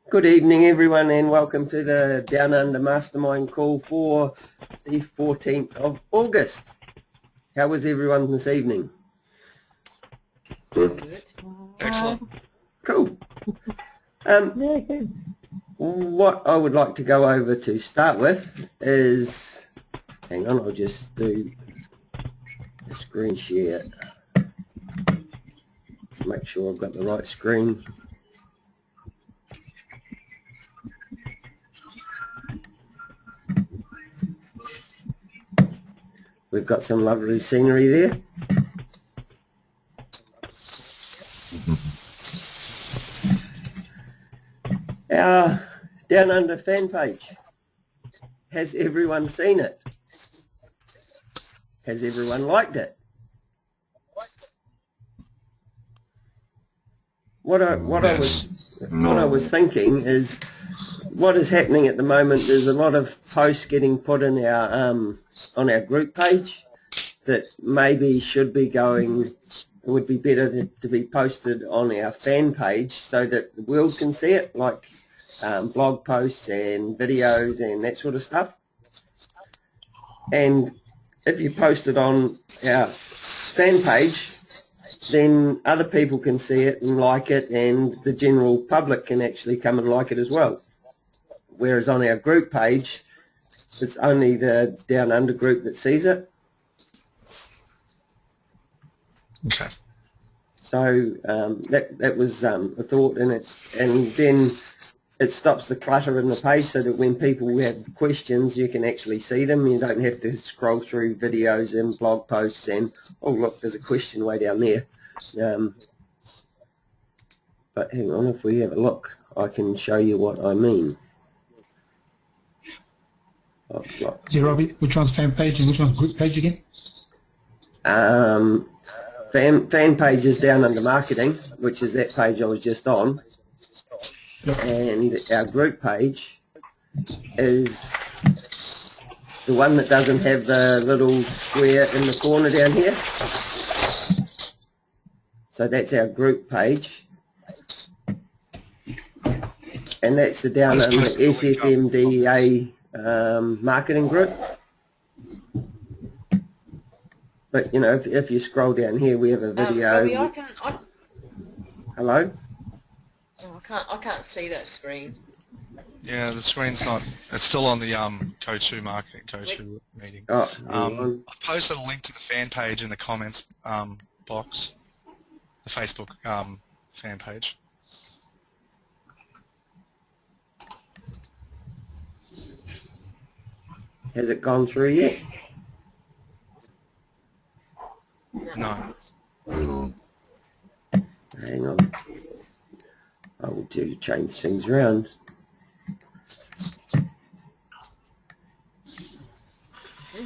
Good evening everyone and welcome to the Downunder Mastermind call for the 14th of August. How was everyone this evening? Good. Excellent. Cool. What I would like to go over to start with is, hang on, I'll just do a screen share. Make sure I've got the right screen. We've got some lovely scenery there. Our Down Under fan page. Has everyone seen it? Has everyone liked it? What I was thinking is, what is happening at the moment, there's a lot of posts getting put in our on our group page that maybe should be going, it would be better to be posted on our fan page so that the world can see it, like blog posts and videos and that sort of stuff. And if you post it on our fan page, then other people can see it and like it, and the general public can actually come and like it as well. Whereas on our group page, it's only the Down Under group that sees it. Okay. So that was a thought in it, and then it stops the clutter in the page so that when people have questions, you can actually see them. You don't have to scroll through videos and blog posts and, oh look, there's a question way down there. But hang on, if we have a look, I can show you what I mean. Yeah, Robbie, which one's fan page and which one's group page again? Fan page is Down Under Marketing, which is that page I was just on. Yep. And our group page is the one that doesn't have the little square in the corner down here. So that's our group page. And that's the Down Under SFMDEA marketing group. But you know, if you scroll down here, we have a video. Robbie, Hello? Oh, I can't see that screen. Yeah, the screen's not. It's still on the Go2 marketing Go2 meeting. Oh, I posted a link to the fan page in the comments box, the Facebook fan page. Has it gone through yet? No. Hang on. I will do change things around.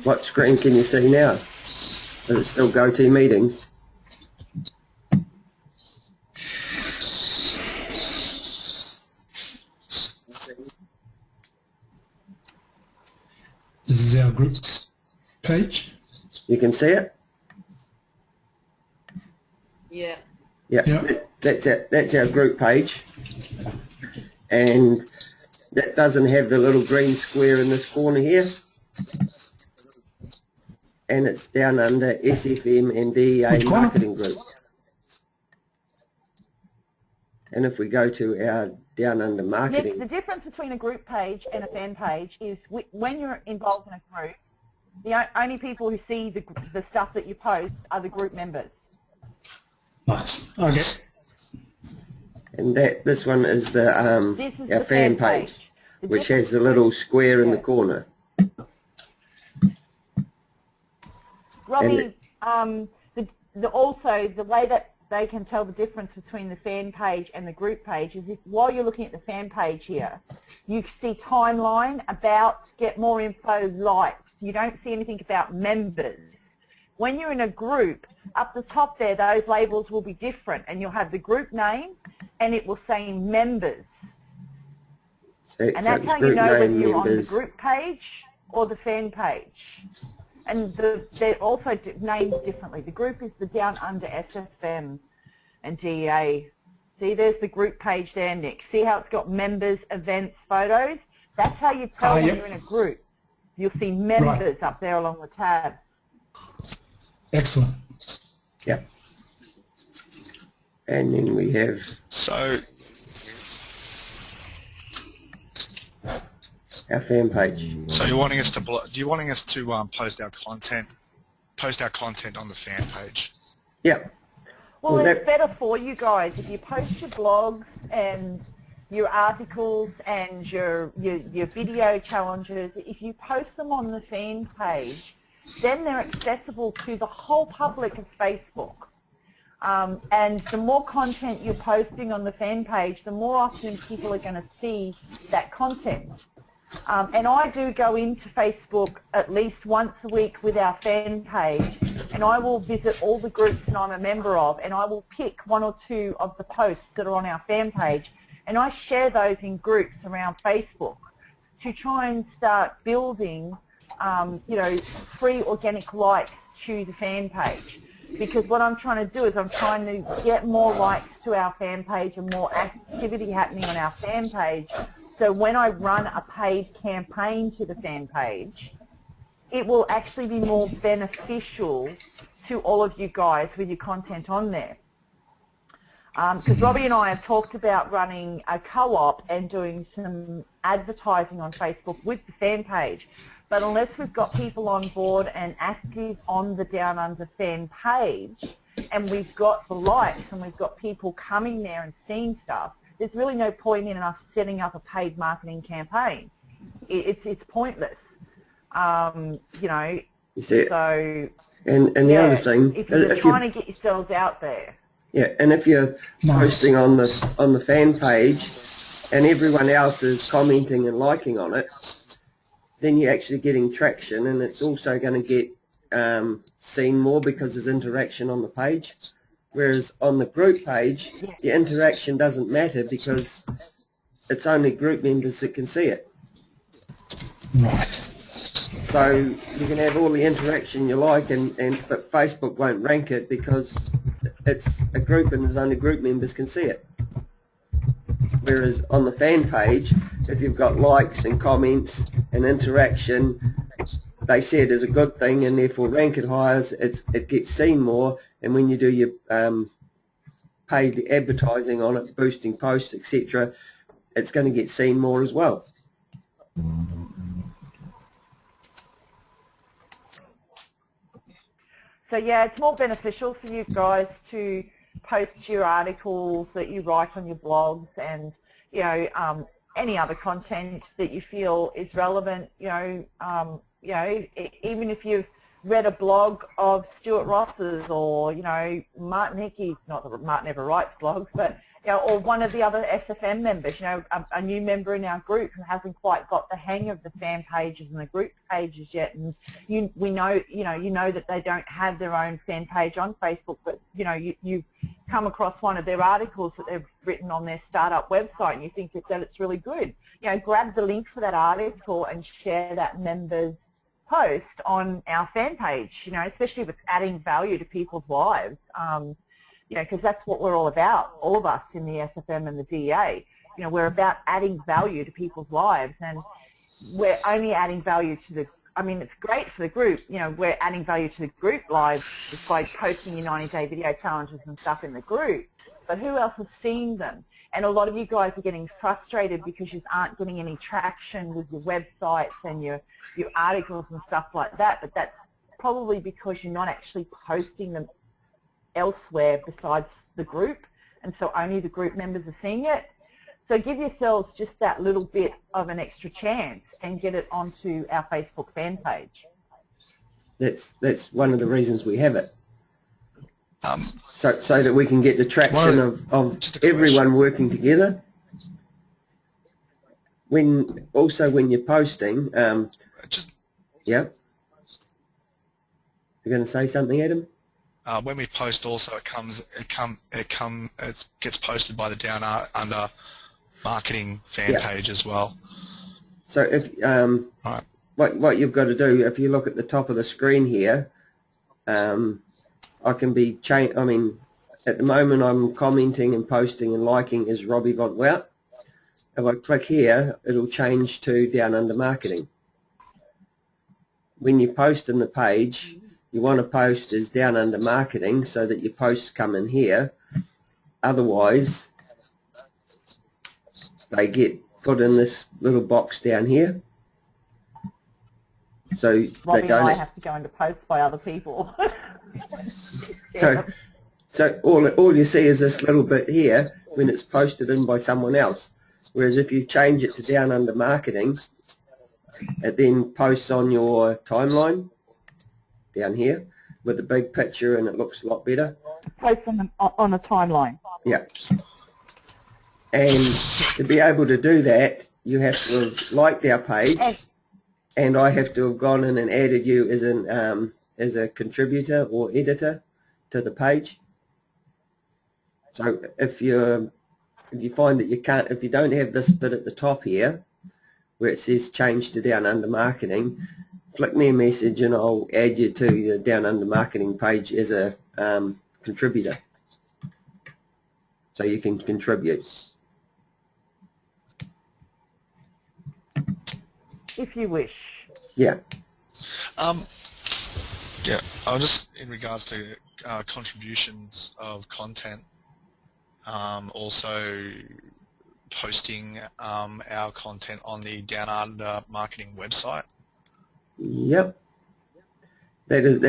What screen can you see now? Does it still go to meetings? This is our group page. You can see it? Yeah. Yeah. Yep. That's our group page. And that doesn't have the little green square in this corner here. And it's Down Under SFM and DEA marketing group. And if we go to our Down Under marketing... Yes, the difference between a group page and a fan page is when you're involved in a group, the only people who see the stuff that you post are the group members. Nice. Okay. And this one is the our fan page, which has the little square in the corner. Robbie, also the way that they can tell the difference between the fan page and the group page is if while you're looking at the fan page here, you see timeline, about, get more info, likes. You don't see anything about members. When you're in a group, up the top there, those labels will be different, and you'll have the group name, and it will say members. And that's how you know whether you're on the group page or the fan page. And they're also named differently. The group is the Down Under SFM and DEA See, there's the group page there, Nick. See how it's got members, events, photos? That's how you tell when you're in a group. You'll see members up there along the tab. Excellent. Yeah. And then we have our fan page. So you're wanting us to post our content on the fan page? Yeah. Well, it's better for you guys if you post your blogs and your articles and your video challenges. If you post them on the fan page, then they're accessible to the whole public of Facebook. And the more content you're posting on the fan page, the more often people are going to see that content. And I do go into Facebook at least once a week with our fan page, and I will visit all the groups that I'm a member of, and I will pick one or two of the posts that are on our fan page, and I share those in groups around Facebook to try and start building, free organic likes to the fan page. Because what I'm trying to do is I'm trying to get more likes to our fan page and more activity happening on our fan page. So when I run a paid campaign to the fan page, it will actually be more beneficial to all of you guys with your content on there. Because Robbie and I have talked about running a co-op and doing some advertising on Facebook with the fan page. But unless we've got people on board and active on the Down Under fan page, and we've got the likes and we've got people coming there and seeing stuff, there's really no point in us setting up a paid marketing campaign. It's pointless, You see, So, and the other thing, if you're trying to get yourselves out there. Yeah, and if you're posting on the fan page, and everyone else is commenting and liking on it, then you're actually getting traction, and it's also going to get seen more because there's interaction on the page. Whereas on the group page, the interaction doesn't matter because it's only group members that can see it. Right. So you can have all the interaction you like, but Facebook won't rank it because it's a group and there's only group members can see it. Whereas on the fan page, if you've got likes and comments and interaction, they see it as a good thing and therefore rank it higher, it gets seen more, and when you do your paid advertising on it, boosting posts, etc., it's going to get seen more as well. So yeah, it's more beneficial for you guys to post your articles that you write on your blogs and, any other content that you feel is relevant, even if you've read a blog of Stuart Ross's or, Martin Hickey's, not that Martin ever writes blogs, but, or one of the other SFM members, a new member in our group who hasn't quite got the hang of the fan pages and the group pages yet, and you know that they don't have their own fan page on Facebook, but, you've come across one of their articles that they've written on their startup website and you think that it's really good. Grab the link for that article and share that member's post on our fan page, especially if it's adding value to people's lives, because that's what we're all about, all of us in the SFM and the DEA. We're about adding value to people's lives, and we're only adding value to the, it's great for the group, we're adding value to the group lives just by posting your 90-day video challenges and stuff in the group, but who else has seen them? And a lot of you guys are getting frustrated because you aren't getting any traction with your websites and your articles and stuff like that, but that's probably because you're not actually posting them elsewhere besides the group, and so only the group members are seeing it. So give yourselves just that little bit of an extra chance and get it onto our Facebook fan page. That's one of the reasons we have it. So that we can get the traction of everyone working together. When you're posting, yeah. You're going to say something, Adam? When we post, also it gets posted by the Down Under marketing fan page as well. So if what you've got to do, if you look at the top of the screen here, I can be at the moment I'm commenting and posting and liking is Robbie Von Wout. If I click here, it'll change to Down Under Marketing. When you post in the page, you want to post as Down Under Marketing so that your posts come in here. Otherwise, they get put in this little box down here. So Robbie they don't. and I have to go into posts by other people. So all you see is this little bit here when it's posted in by someone else. Whereas if you change it to Down Under Marketing, it then posts on your timeline down here with a big picture, and it looks a lot better. Post on the timeline. Yeah. And to be able to do that, you have to have liked our page, and I have to have gone in and added you as a contributor or editor to the page. So if you find that if you don't have this bit at the top here where it says change to Down Under Marketing, flick me a message and I'll add you to the Down Under Marketing page as a contributor, so you can contribute. If you wish. Yeah. Yeah, I'll just, in regards to contributions of content, also posting our content on the Down Under Marketing website. Yep. That is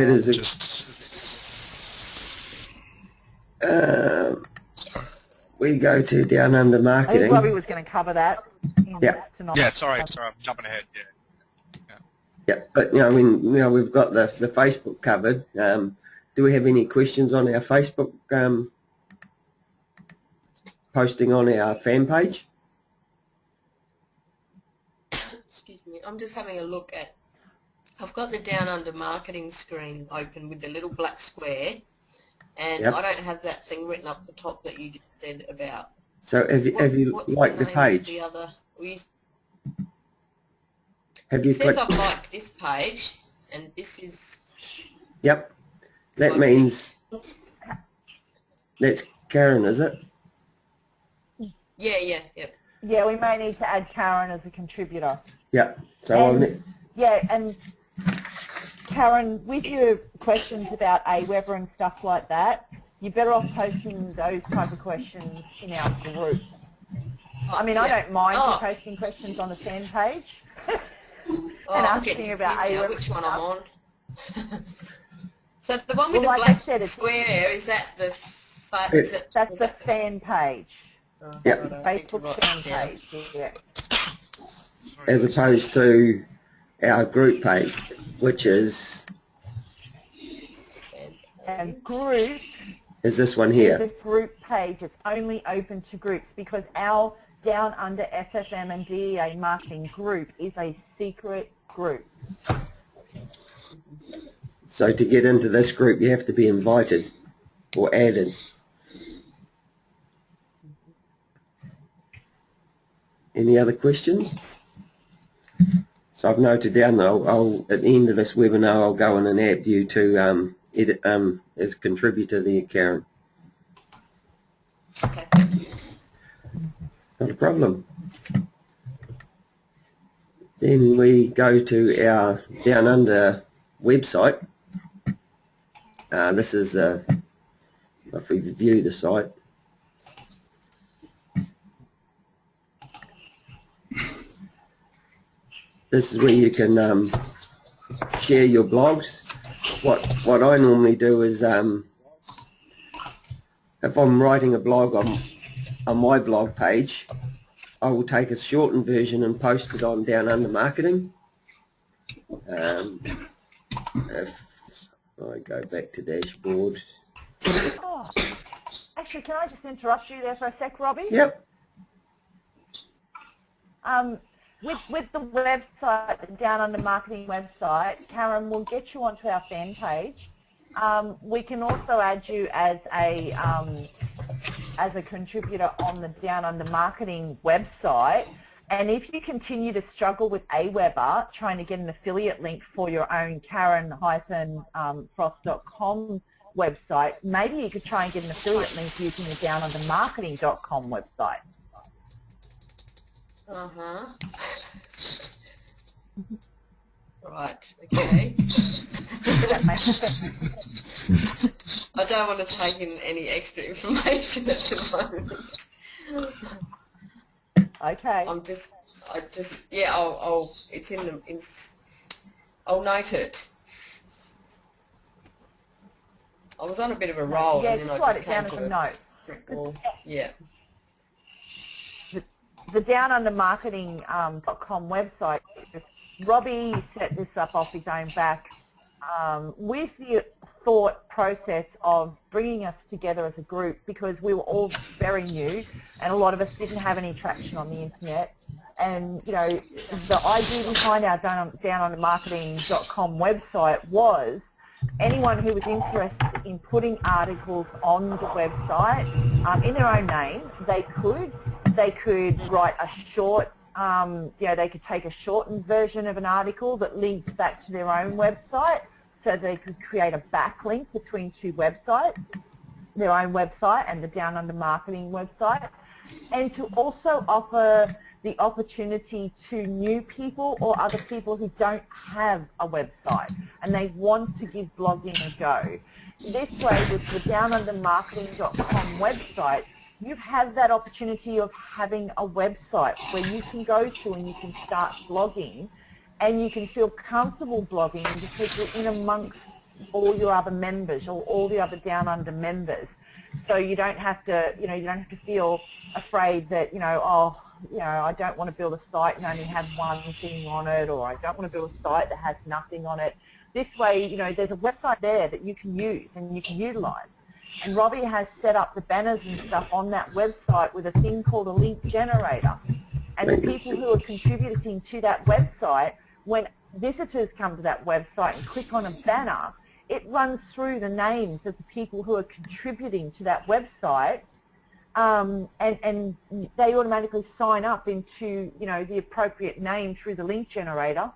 we go to Down Under I Marketing. think Robbie was going to cover that. Yeah. Tonight. Yeah, sorry, I'm jumping ahead. Yeah, but we've got the Facebook covered. Do we have any questions on our Facebook posting on our fan page? Excuse me, I'm just having a look at, I've got the Down Under Marketing screen open with the little black square, and Yep. I don't have that thing written up the top that you just said about. So have you What's liked the name of page? The other, Have you it says clicked? I've liked this page, and this is... Yep. That means that's Karen, is it? Yeah. Yeah, we may need to add Karen as a contributor. Yeah. So And Karen, with your questions about Aweber and stuff like that, you're better off posting those type of questions in our group. I mean, I don't mind you posting questions on the fan page and asking about Aweber. Which one I'm on? So the one with Well, the like I black said, it's- square, is that the... That's the fan page. Yeah. Facebook fan page. Yeah. as opposed to our group page, which is And group this one is here. a group page. It's only open to groups because our Down Under FFM and DEA marketing group is a secret group. So to get into this group, you have to be invited or added. Any other questions? So I've noted down that I'll at the end of this webinar, I'll go in and add you to edit as a contributor there, Karen. Okay, thank you. Not a problem. Then we go to our Down Under website. This is if we view the site. This is where you can share your blogs. What I normally do is if I'm writing a blog on my blog page, I will take a shortened version and post it on Down Under Marketing. If I go back to dashboard. Oh, actually, can I just interrupt you there for a sec, Robbie? Yep. With the website, the Down Under Marketing website, Karen will get you onto our fan page. We can also add you as a contributor on the Down Under Marketing website. And if you continue to struggle with Aweber, trying to get an affiliate link for your own Karen-Frost.com website, maybe you could try and get an affiliate link using the downundermarketing.com website. Uh-huh. Right, okay. That makes sense. I don't want to take in any extra information at the moment. Okay. Yeah, I'll note it. I was on a bit of a roll, Yeah, and then just I write just it down came as to a note. brick wall. Yeah. The downundermarketing.com website, Robbie set this up off his own back with the thought process of bringing us together as a group, because we were all very new and a lot of us didn't have any traction on the internet. And, you know, the idea behind our downundermarketing.com website was anyone who was interested in putting articles on the website in their own name, they could write a short, they could take a shortened version of an article that links back to their own website, so they could create a backlink between two websites, their own website and the Down Under Marketing website, and to also offer the opportunity to new people or other people who don't have a website and they want to give blogging a go. This way, with the downundermarketing.com website, you have that opportunity of having a website where you can go to and you can start blogging, and you can feel comfortable blogging because you're in amongst all your other members or all the other Down Under members. So you don't have to, you don't have to feel afraid that, I don't want to build a site and only have one thing on it, or I don't want to build a site that has nothing on it. This way, there's a website there that you can use and you can utilize. And Robbie has set up the banners and stuff on that website with a thing called a link generator. And the people who are contributing to that website, when visitors come to that website and click on a banner, it runs through the names of the people who are contributing to that website, and they automatically sign up into the appropriate name through the link generator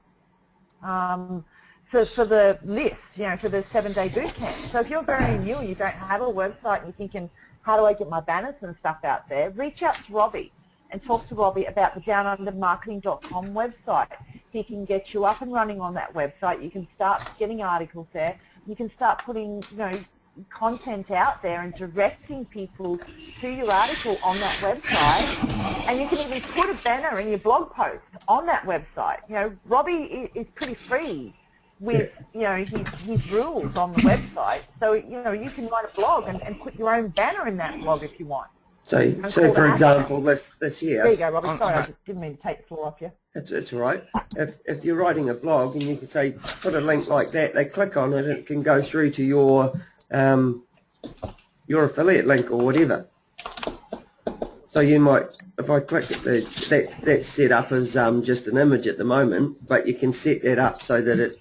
for the list, for the 7-day boot camp. So if you're very new and you don't have a website and you're thinking, how do I get my banners and stuff out there, reach out to Robbie and talk to Robbie about the downundermarketing.com website. He can get you up and running on that website. You can start getting articles there. You can start putting, content out there and directing people to your article on that website. And you can even put a banner in your blog post on that website. Robbie is pretty free with, his rules on the website. So, you can write a blog and put your own banner in that blog if you want. So for example, this here. There you go, Robbie. Sorry, I didn't mean to take the floor off you. That's all right. If you're writing a blog and you can say, put a link like that, they click on it and it can go through to your affiliate link or whatever. So you might, if I click it, that's set up as just an image at the moment, but you can set that up so that it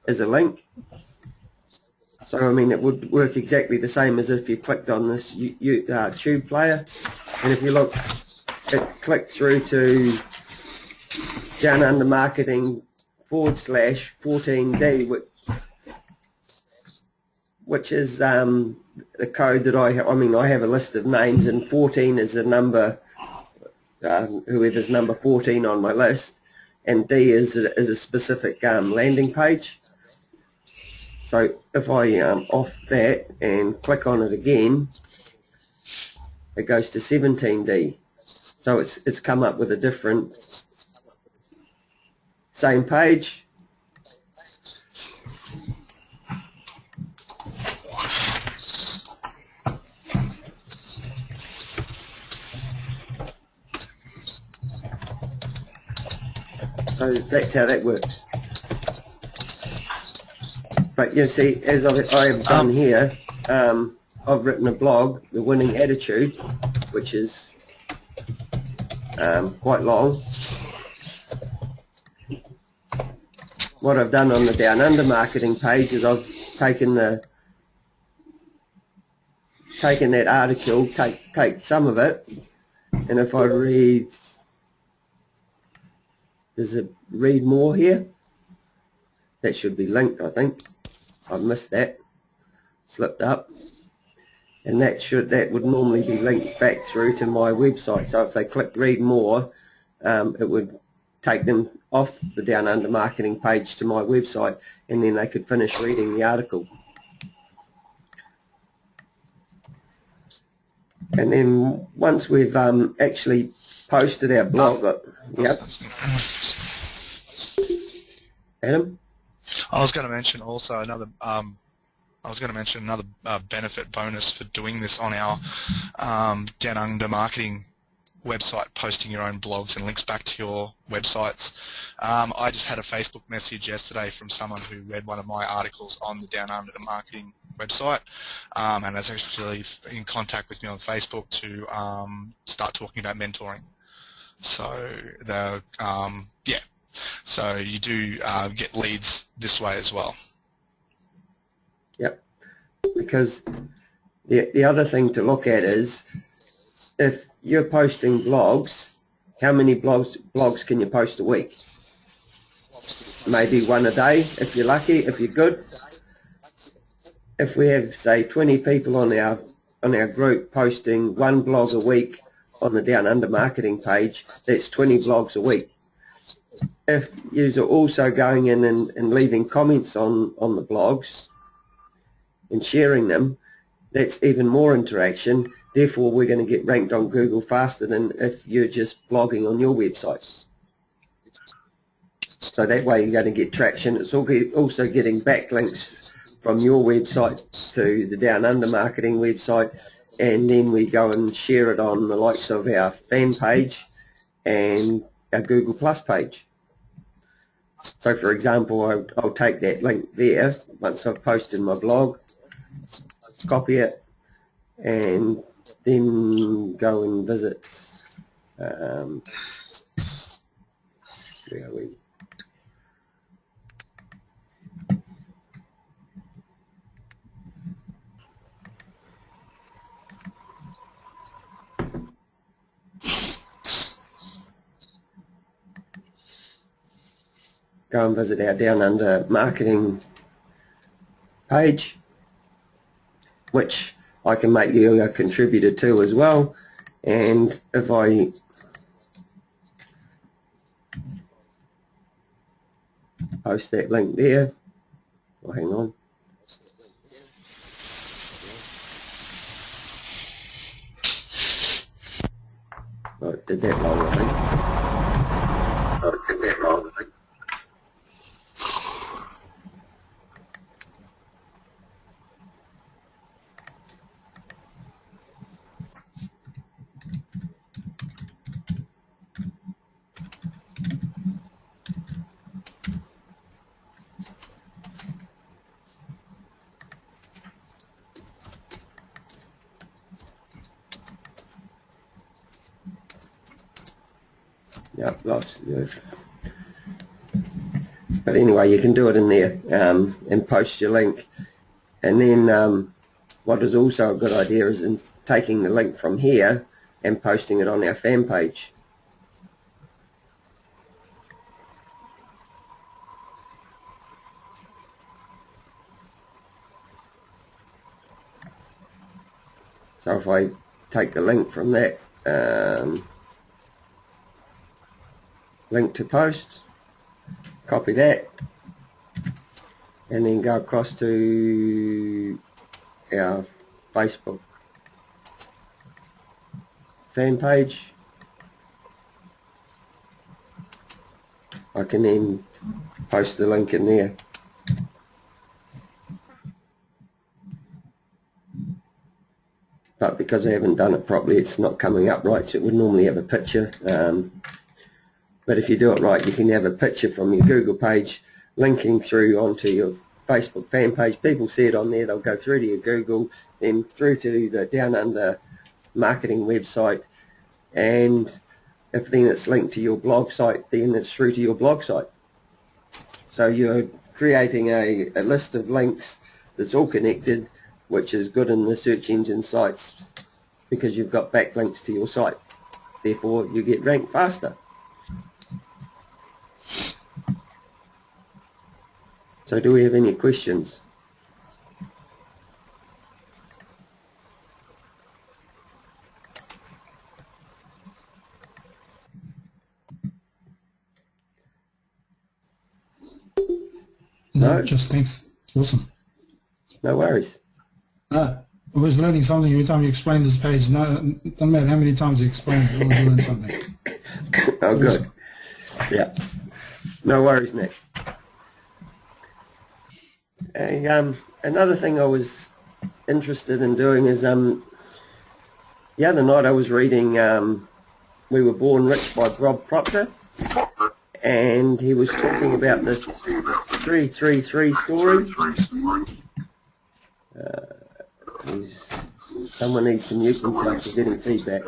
is a link. So, I mean, it would work exactly the same as if you clicked on this tube player. And if you look, it clicked through to Down Under Marketing /14D, which is the code that I have. I mean, I have a list of names, and 14 is a number, whoever's number 14 on my list, and D is a specific landing page. So if I off that and click on it again, it goes to 17D. So it's come up with a different, same page. So that's how that works. But you see, as I have done here, I've written a blog, The Winning Attitude, which is quite long. What I've done on the Down Under Marketing page is I've taken that article, take some of it, and if I read, there's a read more here. That should be linked, I think. I've missed that. slipped up, and that would normally be linked back through to my website. So if they click read more, it would take them off the Down Under marketing page to my website, and then they could finish reading the article. And then once we've actually posted our blog, yep. Adam? I was going to mention also another benefit bonus for doing this on our Down Under marketing website, posting your own blogs and links back to your websites. I just had a Facebook message yesterday from someone who read one of my articles on the Down Under Marketing website, and is actually in contact with me on Facebook to start talking about mentoring. So yeah, so you do get leads this way as well. Yep, because the other thing to look at is, if you're posting blogs, how many blogs can you post a week? Maybe one a day if you're lucky, if you're good. If we have, say, 20 people on our group posting one blog a week on the Down Under marketing page, that's 20 blogs a week. If you're also going in and leaving comments on the blogs and sharing them, that's even more interaction. Therefore, we're going to get ranked on Google faster than if you're just blogging on your website. So that way you're going to get traction. It's also getting backlinks from your website to the Down Under marketing website, and then we go and share it on the likes of our fan page and our Google Plus page. So for example, I'll take that link there once I've posted my blog, copy it, and then go and visit where are we? Go and visit our Down Under marketing page, which I can make you a contributor to as well. And if I post that link there, oh, hang on. Oh, it did that wrong, I think. Oh, it did that wrong, I think. Yep, lost. But anyway, you can do it in there and post your link. And then what is also a good idea is in taking the link from here and posting it on our fan page. So if I take the link from that link to post, copy that, and then go across to our Facebook fan page, I can then post the link in there. But because I haven't done it properly, it's not coming up right. So it would normally have a picture. But if you do it right, you can have a picture from your Google page linking through onto your Facebook fan page. People see it on there, they'll go through to your Google, then through to the Down Under marketing website, and if then it's linked to your blog site, then it's through to your blog site. So you're creating a list of links that's all connected, which is good in the search engine sites because you've got backlinks to your site. Therefore, you get ranked faster. So do we have any questions? No, No? just thanks. Awesome. No worries. I was learning something every time you explain this page. No, no matter how many times you explain it, you always learn something. Oh, good. Awesome. Yeah. No worries, Nick. And, another thing I was interested in doing is the other night I was reading We Were Born Rich by Bob Proctor, and he was talking about the 333 story. Someone needs to mute themselves for getting feedback.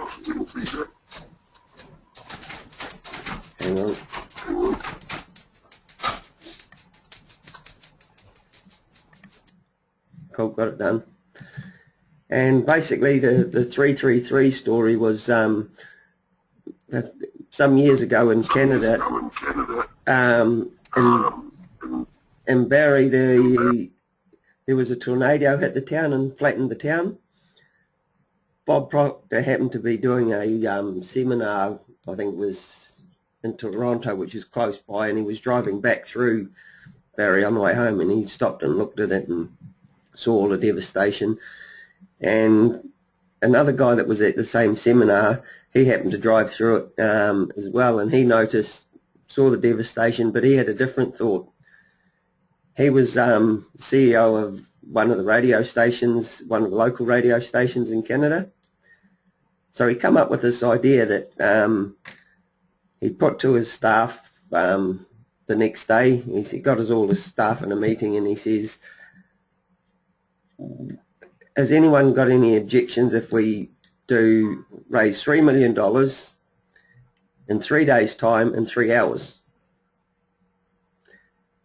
Hang on. Cool, got it done. And basically the 333 story was some years ago in Canada, in Barrie, there was a tornado hit the town and flattened the town. Bob Proctor happened to be doing a seminar, I think it was in Toronto, which is close by, and he was driving back through Barrie on the way home, and he stopped and looked at it and saw all the devastation. And another guy that was at the same seminar, he happened to drive through it as well, and he saw the devastation, but he had a different thought. He was CEO of one of the radio stations, one of the local radio stations in Canada. So he come up with this idea that he put to his staff the next day. He got all his staff in a meeting, and he says, has anyone got any objections if we raise $3 million in 3 days' time in 3 hours?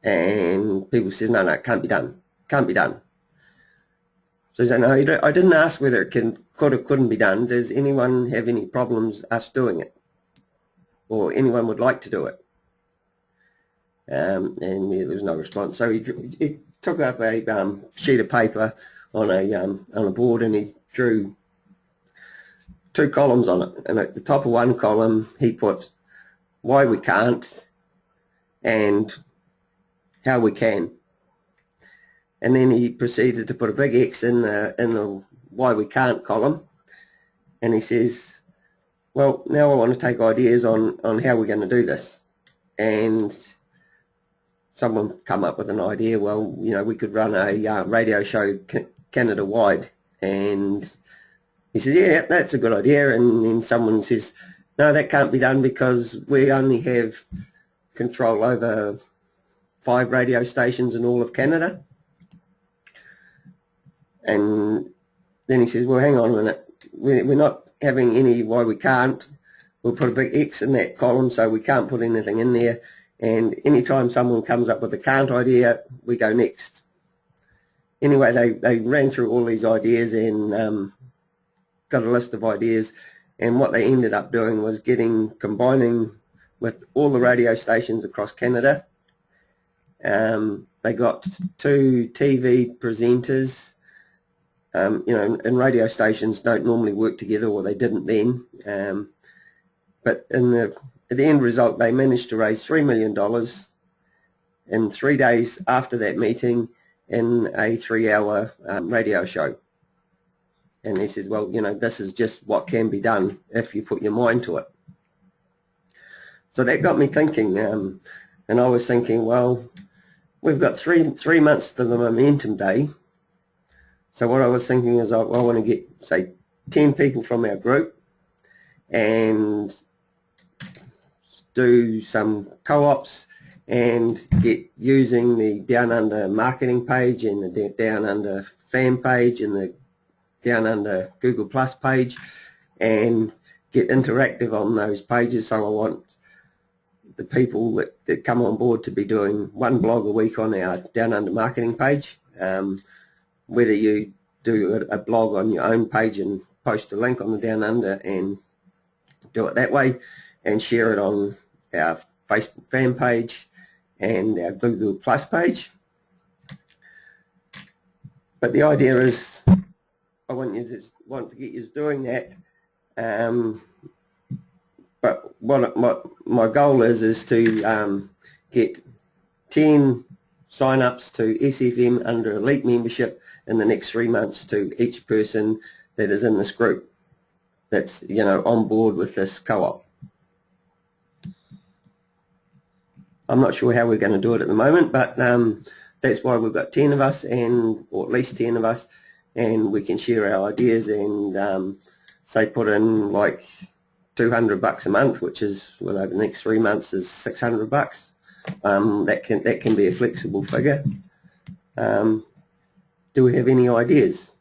And people says, no, it can't be done. Can't be done. So he said, no, I didn't ask whether it could or couldn't be done. Does anyone have any problems us doing it? Or anyone would like to do it? And there was no response. So he took up a sheet of paper on a board, and he drew 2 columns on it. And at the top of one column, he put why we can't and how we can. And then he proceeded to put a big X in the why we can't column, and he says, well, now I want to take ideas on how we're going to do this. And someone come up with an idea, well, we could run a radio show Canada-wide. And he says, yeah, that's a good idea. And then someone says, no, that can't be done because we only have control over 5 radio stations in all of Canada. And then he says, well, hang on a minute, we're not having any why we can't. We'll put a big X in that column so we can't put anything in there. And anytime someone comes up with a can't idea, we go next. Anyway, they ran through all these ideas and got a list of ideas. And what they ended up doing was combining with all the radio stations across Canada. They got 2 TV presenters. And radio stations don't normally work together, or they didn't then. But at the end result, they managed to raise $3 million in 3 days after that meeting in a 3-hour radio show. And he says, well, this is just what can be done if you put your mind to it. So that got me thinking, and I was thinking, well, we've got three months to the Momentum Day. So what I was thinking is I want to get, say, 10 people from our group and do some co-ops and get using the Downunder marketing page and the Downunder fan page and the Downunder Google Plus page and get interactive on those pages. So I want the people that come on board to be doing 1 blog a week on our Downunder marketing page. Whether you do a blog on your own page and post a link on the Downunder and do it that way, and share it on our Facebook fan page and our Google Plus page. But the idea is I want to get you doing that. But what my goal is to get 10 sign-ups to SFM under Elite membership in the next 3 months to each person that is in this group that's, on board with this co-op. I'm not sure how we're going to do it at the moment, but that's why we've got 10 of us, or at least 10 of us, and we can share our ideas and say put in like $200 a month, which is, well, over the next 3 months is $600. That can be a flexible figure. Do we have any ideas?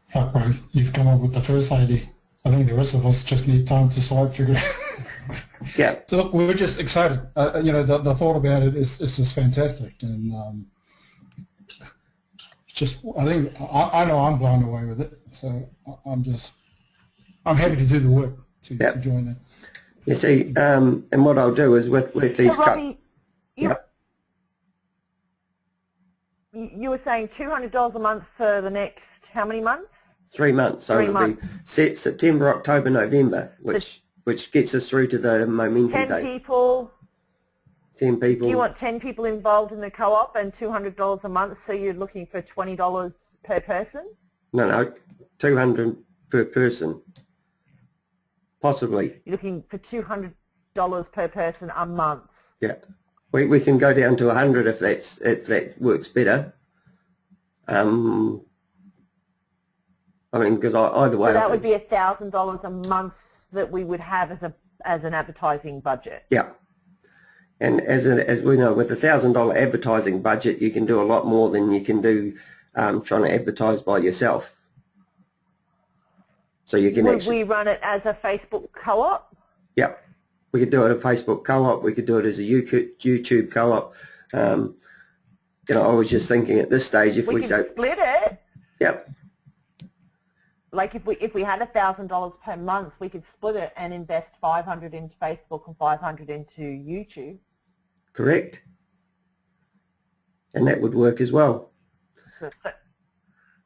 Fuck, bro, you've come up with the first idea. I think the rest of us just need time to start figure it out. Yeah. So look, we're just excited. The thought about it is just fantastic, and it's just, I think, I know I'm blown away with it. So I'm happy to do the work to join that. You see, and what I'll do is with these. So Robbie, you were saying $200 a month for the next how many months? 3 months. So it'll be set September, October, November, which gets us through to the momentum 10 date. people. 10 people. Do you want 10 people involved in the co-op and $200 a month, so you're looking for $20 per person? No, 200 per person. Possibly. You're looking for $200 per person a month. Yeah. We can go down to 100 if that works better. I mean, because either way. So that would be $1,000 a month that we would have as an advertising budget. Yeah. And as we know, with a $1,000 advertising budget, you can do a lot more than you can do trying to advertise by yourself. So you can Would we run it as a Facebook co-op? Yeah. We could do it as a Facebook co-op. We could do it as a YouTube co-op. I was just thinking at this stage, if we can split it. Yep. Like if we had $1,000 per month, we could split it and invest 500 into Facebook and 500 into YouTube. Correct. And that would work as well.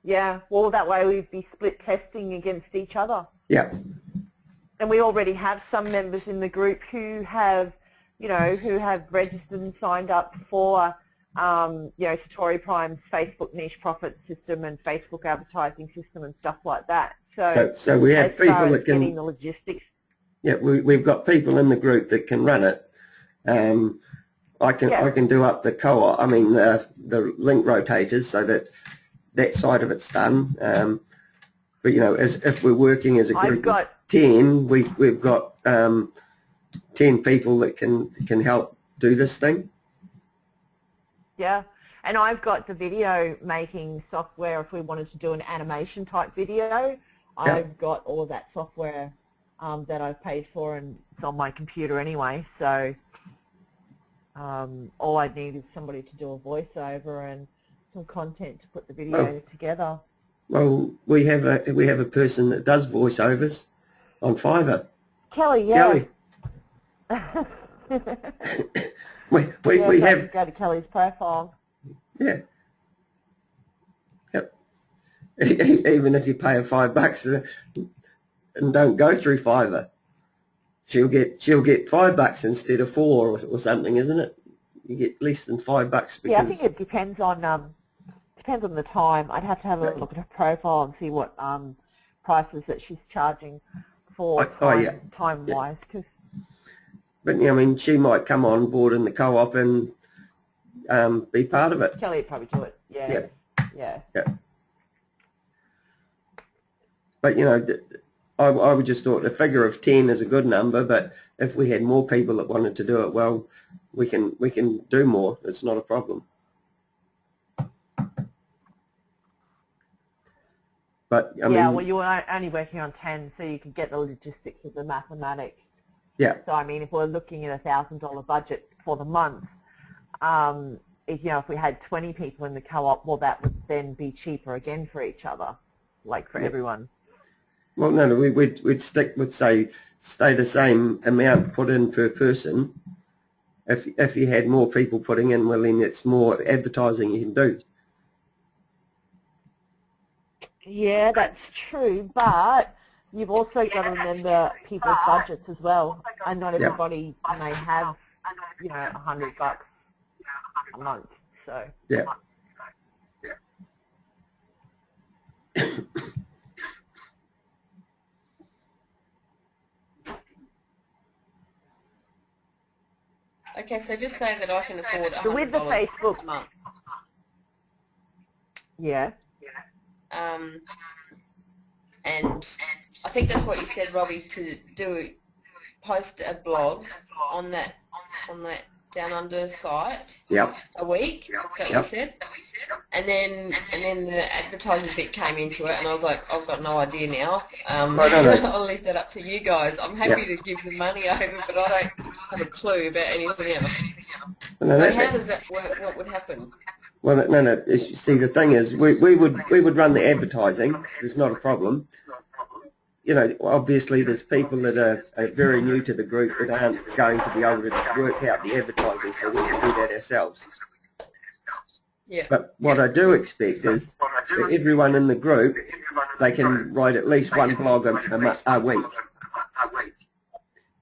Yeah, well, that way we'd be split testing against each other. Yeah. And we already have some members in the group who have, who have registered and signed up for, Satori Prime's Facebook niche profit system and Facebook advertising system and stuff like that. So we have people that can getting the logistics. Yeah, we've got people in the group that can run it. I can do up the co-op. I mean the link rotators, so that side of it's done. But if we're working as a group of 10, we've got 10 people that can help do this thing. Yeah, and I've got the video making software. If we wanted to do an animation type video, I've got all of that software that I've paid for, and it's on my computer anyway. So all I need is somebody to do a voiceover and some content to put the video together. Well, we have a person that does voiceovers on Fiverr. Kelly, yeah. Kelly. we have go to Kelly's profile. Yeah. Yep. Even if you pay her $5 and don't go through Fiverr, she'll get $5 instead of $4 or something, isn't it? You get less than $5 because yeah, I think it depends on the time. I'd have to have a look at her profile and see what prices that she's charging for time wise. But I mean, she might come on board in the co-op and be part of it. Kelly would probably do it. Yeah. But I would just thought a figure of 10 is a good number. But if we had more people that wanted to do it, well, we can do more. It's not a problem. But I mean, well, you were only working on 10, so you could get the logistics of the mathematics. Yeah. So I mean, if we're looking at $1,000 budget for the month, if we had 20 people in the co-op, well, that would then be cheaper again for each other, like for everyone. Well, no, we'd stick with stay the same amount put in per person. If you had more people putting in, well, then it's more advertising you can do. Yeah, that's true, but you've also got to remember people's budgets as well, and not everybody may have, you know, $100 a month. So Yeah. Okay, so just say that I can afford $100 so with the Facebook, a month. yeah. And I think that's what you said, Robbie, to post a blog on that Down Under site Yep. a week. That you said, and then the advertising bit came into it, and I was like, I've got no idea now. No. I'll leave that up to you guys. I'm happy to give the money over, but I don't have a clue about anything else. No, so how does that work? What would happen? Well, no. See, the thing is, we would run the advertising. There's not a problem. You know, obviously there's people that are very new to the group that aren't going to be able to work out the advertising, so we can do that ourselves. Yeah. But what I do expect is that everyone in the group, they can write at least one blog a week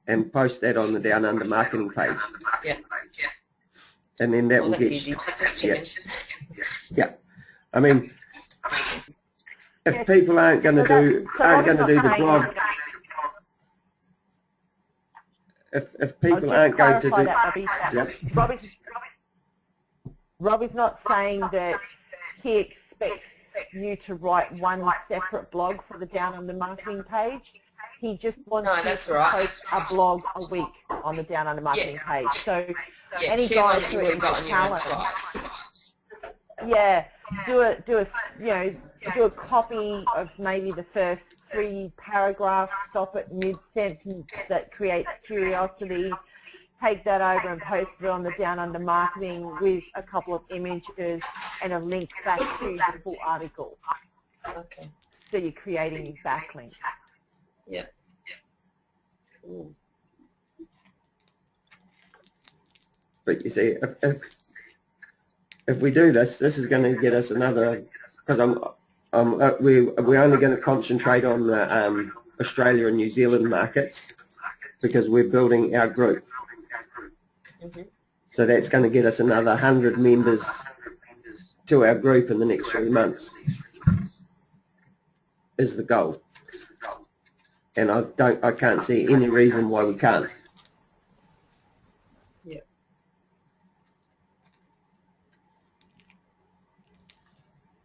and post that on the Down Under marketing page. Yeah. And then that will that's get... easy. Just checking. Yeah. I mean... If people aren't going to do the blog, if people aren't going to do, Robbie's not saying that he expects you to write one separate blog for the Down Under marketing page. He just wants you to post a blog a week on the Down Under marketing page. So any guys who are into talent, do a copy of maybe the first 3 paragraphs, stop at mid-sentence that creates curiosity, take that over and post it on the Down Under marketing with a couple of images and a link back to the full article. Okay. So you're creating backlinks. Yeah. But you see, if we do this, this is going to get us another, because we're only going to concentrate on the Australia and New Zealand markets because we're building our group. So that's going to get us another 100 members to our group in the next 3 months is the goal. And I can't see any reason why we can't. Yeah.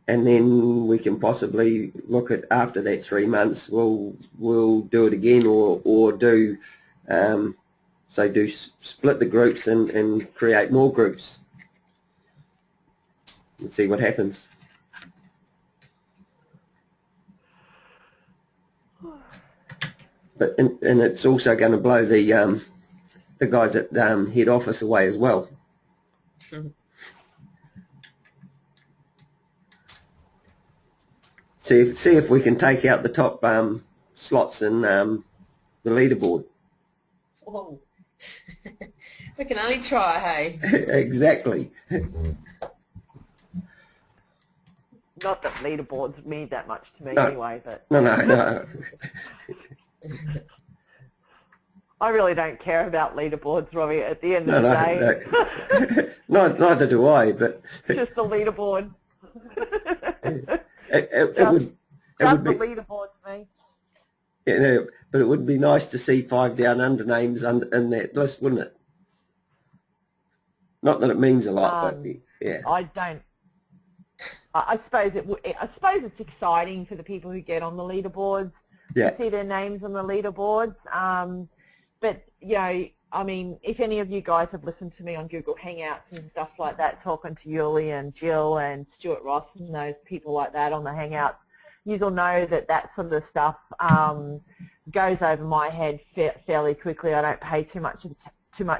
And then we can possibly look at, after that 3 months, we'll do it again, or do split the groups and create more groups and see what happens. But and it's also going to blow the guys at head office away as well. See if we can take out the top slots in the leaderboard. Whoa. We can only try, hey? Exactly. Not that leaderboards mean that much to me anyway, but... No. I really don't care about leaderboards, Robbie, at the end of the day. No. Neither do I, but... Just the leaderboard. It would be... the leaderboard to me. Yeah, but it would be nice to see 5 Down Under names in that list, wouldn't it? Not that it means a lot, but yeah. I don't. I suppose it would. I suppose it's exciting for the people who get on the leaderboards to see their names on the leaderboards. But you know, I mean, if any of you guys have listened to me on Google Hangouts and stuff like that, talking to Yuli and Jill and Stuart Ross and those people like that on the Hangouts, you'll know that sort of stuff goes over my head fairly quickly. I don't pay too much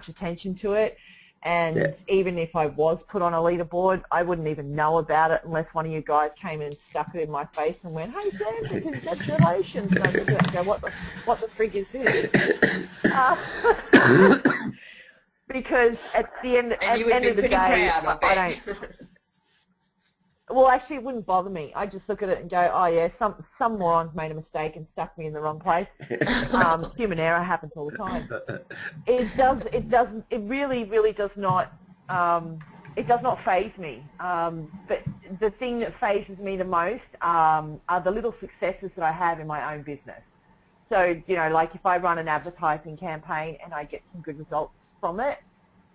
attention to it, and even if I was put on a leaderboard, I wouldn't even know about it unless one of you guys came and stuck it in my face and went, "Hey Sam, congratulations!" And I just go, "What the frig is this?" Because at the end of the day, I don't. Well, actually, it wouldn't bother me. I just look at it and go, oh yeah, some moron's made a mistake and stuck me in the wrong place. Human error happens all the time. It really does not. It does not faze me. But the thing that fazes me the most are the little successes that I have in my own business. So, you know, like if I run an advertising campaign and I get some good results from it,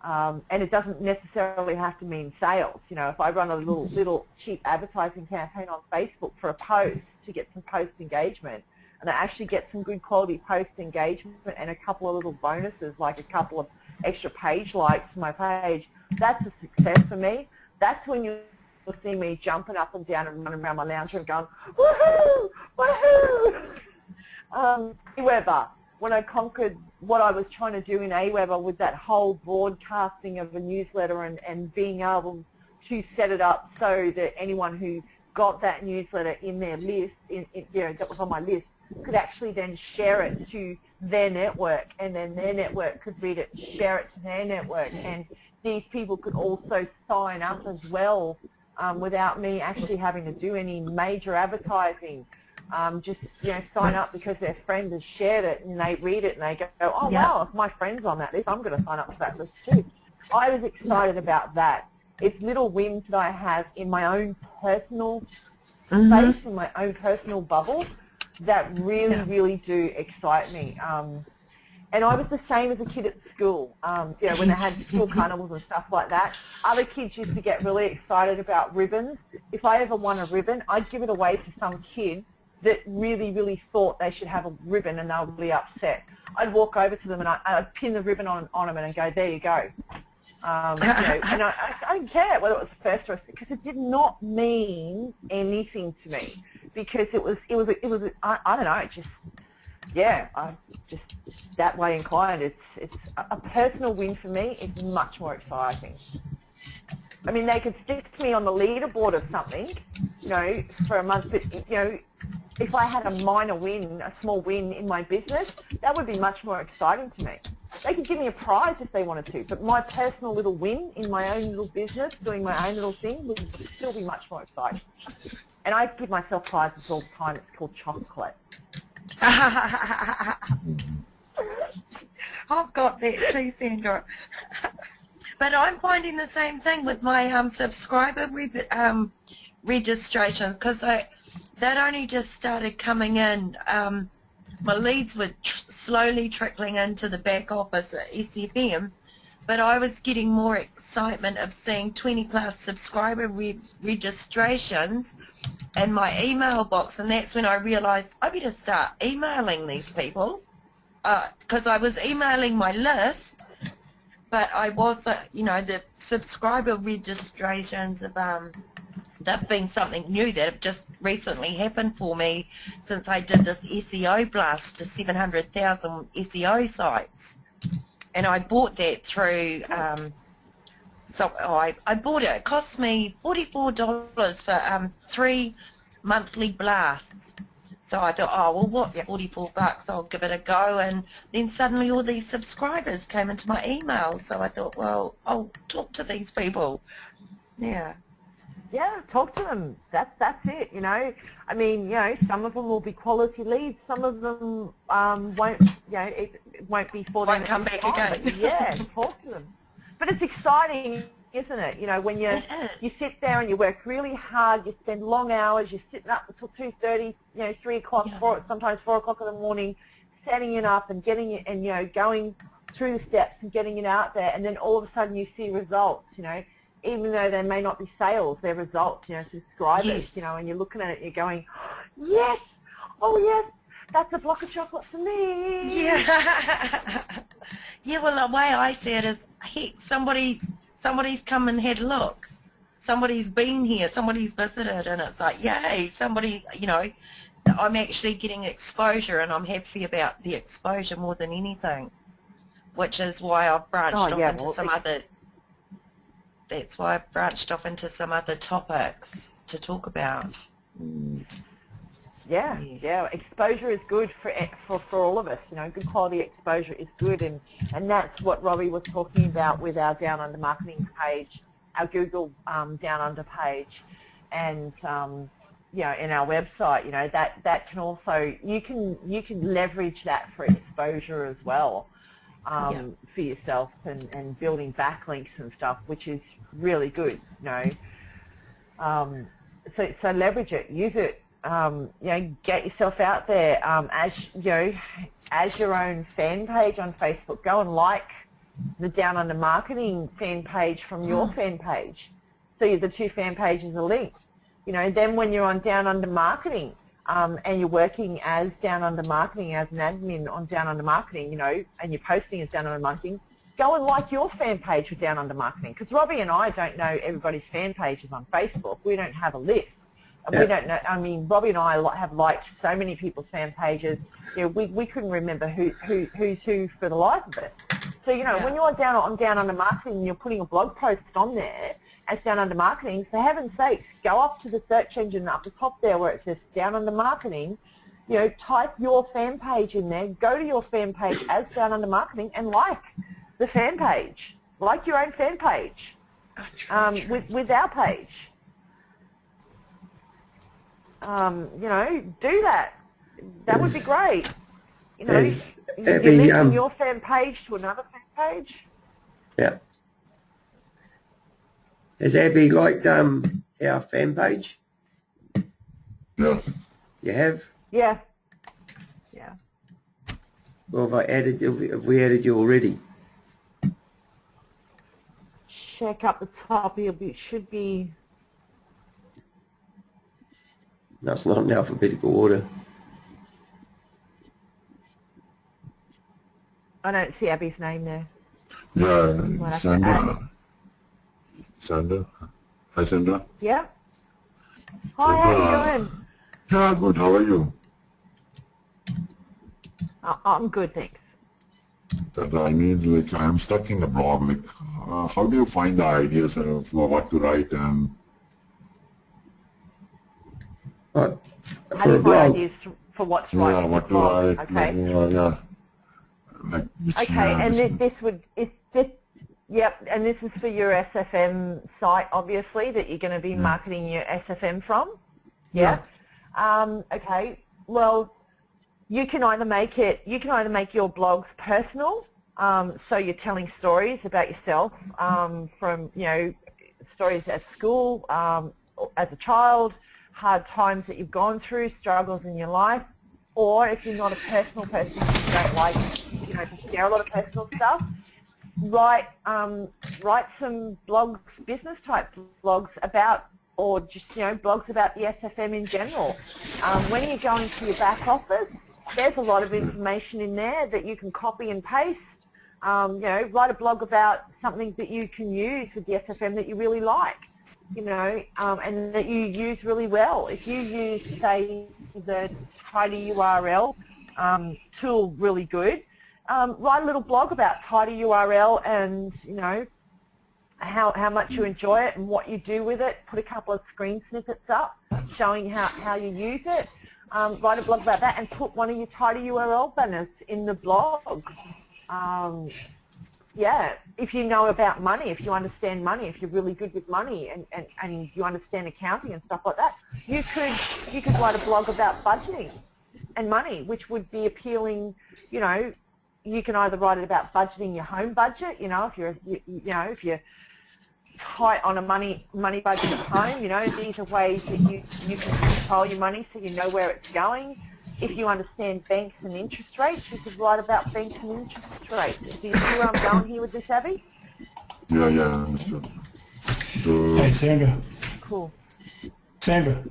and it doesn't necessarily have to mean sales. You know, if I run a little cheap advertising campaign on Facebook for a post to get some post engagement, and I actually get some good quality post engagement and a couple of little bonuses, like a couple of extra page likes to my page, that's a success for me. That's when you'll see me jumping up and down and running around my lounge room going, woohoo, woohoo! Aweber, when I conquered what I was trying to do in Aweber with that whole broadcasting of a newsletter and being able to set it up so that anyone who got that newsletter in their list, you know, that was on my list, could actually then share it to their network, and then their network could read it, share it to their network, and these people could also sign up as well without me actually having to do any major advertising. Just, you know, sign up because their friend has shared it and they read it and they go, oh wow, if my friend's on that list, I'm going to sign up to that list too. I was excited about that. It's little wins that I have in my own personal space, in my own personal bubble, that really do excite me. And I was the same as a kid at school, you know, when they had school carnivals and stuff like that. Other kids used to get really excited about ribbons. If I ever won a ribbon, I'd give it away to some kid that really thought they should have a ribbon, and they were really upset. I'd walk over to them and I'd pin the ribbon on them and go, there you go. You know, and I don't care whether it was the first or second, because it did not mean anything to me, because it was I don't know, it just, yeah, I'm just that way inclined. It's a personal win for me. It's much more exciting. I mean, they could stick me on the leaderboard of something, you know, for a month, but, you know, if I had a minor win, a small win in my business, that would be much more exciting to me. They could give me a prize if they wanted to, but my personal little win in my own little business, doing my own little thing, would still be much more exciting. And I give myself prizes all the time. It's called chocolate. I've got that too, Sandra. But I'm finding the same thing with my subscriber registrations, because that only just started coming in. My leads were slowly trickling into the back office at SFM, but I was getting more excitement of seeing 20+ subscriber registrations in my email box, and that's when I realised I better start emailing these people, because I was emailing my list, but I was, you know, the subscriber registrations of they've been something new that have just recently happened for me since I did this SEO blast to 700,000 SEO sites. And I bought that through, I bought it. It cost me $44 for 3 monthly blasts. So I thought, oh, well, what's $44? I'll give it a go. And then suddenly all these subscribers came into my email. So I thought, well, I'll talk to these people. Yeah. Yeah, talk to them. That's it, you know. I mean, you know, some of them will be quality leads. Some of them won't, you know, it won't be for them. Won't come back again. But yeah, talk to them. But it's exciting, isn't it? You know, when you sit there and you work really hard, you spend long hours, you're sitting up until 2:30, you know, 3 o'clock, sometimes 4 o'clock in the morning, setting it up and getting it, and, you know, going through the steps and getting it out there, and then all of a sudden you see results, you know. Even though they may not be sales, they're results, you know, subscribers, you know, and you're looking at it, you're going, yes, oh yes, that's a block of chocolate for me. Yeah. Yeah, well, the way I see it is, heck, somebody's come and had a look. Somebody's been here, somebody's visited, and it's like, yay, somebody, you know, I'm actually getting exposure, and I'm happy about the exposure more than anything, which is why I've branched off into some other... That's why I've branched off into some other topics to talk about. Yeah, yeah. Exposure is good for all of us. You know, good quality exposure is good, and that's what Robbie was talking about with our Downunder marketing page, our Google Downunder page, and you know, in our website, you know, that can also, you can leverage that for exposure as well, for yourself, and building backlinks and stuff, which is really good, you know. So leverage it, use it, you know, get yourself out there, as, you know, as your own fan page on Facebook. Go and like the Down Under Marketing fan page from your fan page, so the two fan pages are linked. You know, then when you're on Down Under Marketing, and you're working as Down Under Marketing, as an admin on Down Under Marketing, you know, and you're posting as Down Under Marketing, go and like your fan page for Down Under Marketing. Because Robbie and I don't know everybody's fan pages on Facebook. We don't have a list. And we don't know, I mean, Robbie and I have liked so many people's fan pages, you know, we couldn't remember who's who for the life of us. So, you know, when you're on Down Under Marketing and you're putting a blog post on there, as Down Under Marketing, for heaven's sakes, go up to the search engine up the top there where it says Down Under Marketing, you know, type your fan page in there, go to your fan page as Down Under Marketing and like the fan page, like your own fan page, with our page. You know, do that. That would be great. You know, you're linking your fan page to another fan page. Yeah. Has Abby liked our fan page? Yeah. You have? Yeah. Yeah. Well, have we added you already? Check up the top. It should be. No, it's not in alphabetical order. I don't see Abby's name there. Yeah, Sandra. Sandra. Hi, Sandra. Yeah. Hi, how are you doing? Yeah, good. How are you? I'm good, thanks. Sandra, I need, like, I'm stuck in the blog. Like, how do you find the ideas for what to write and? What? How do you find ideas for what to write? Yeah, what to write. Okay. Like, yeah. Like, And this would, yep, and this is for your SFM site, obviously, that you're going to be marketing your SFM from. Yeah. Okay. Well, you can either make your blogs personal, so you're telling stories about yourself, from, you know, stories at school, as a child, hard times that you've gone through, struggles in your life, or if you're not a personal person, you don't like, you know, to share a lot of personal stuff, write some blogs, business type blogs about, or just, you know, blogs about the SFM in general. When you go into your back office, there's a lot of information in there that you can copy and paste. You know, write a blog about something that you can use with the SFM that you really like, you know, and that you use really well. If you use, say, the Tidy URL tool really good, write a little blog about Tidy URL and, you know, how much you enjoy it and what you do with it. Put a couple of screen snippets up showing how you use it. Write a blog about that and put one of your Tidy URL banners in the blog. Yeah, if you know about money, if you understand money, if you're really good with money and you understand accounting and stuff like that, you could write a blog about budgeting and money, which would be appealing. You know, you can either write it about budgeting your home budget. You know, if you're tight on a money budget at home, you know, these are ways that you can control your money so you know where it's going. If you understand banks and interest rates, you could write about banks and interest rates. Do you see where I'm going here with this, Abby? Yeah, understood. Hey, Sandra. Cool. Sandra.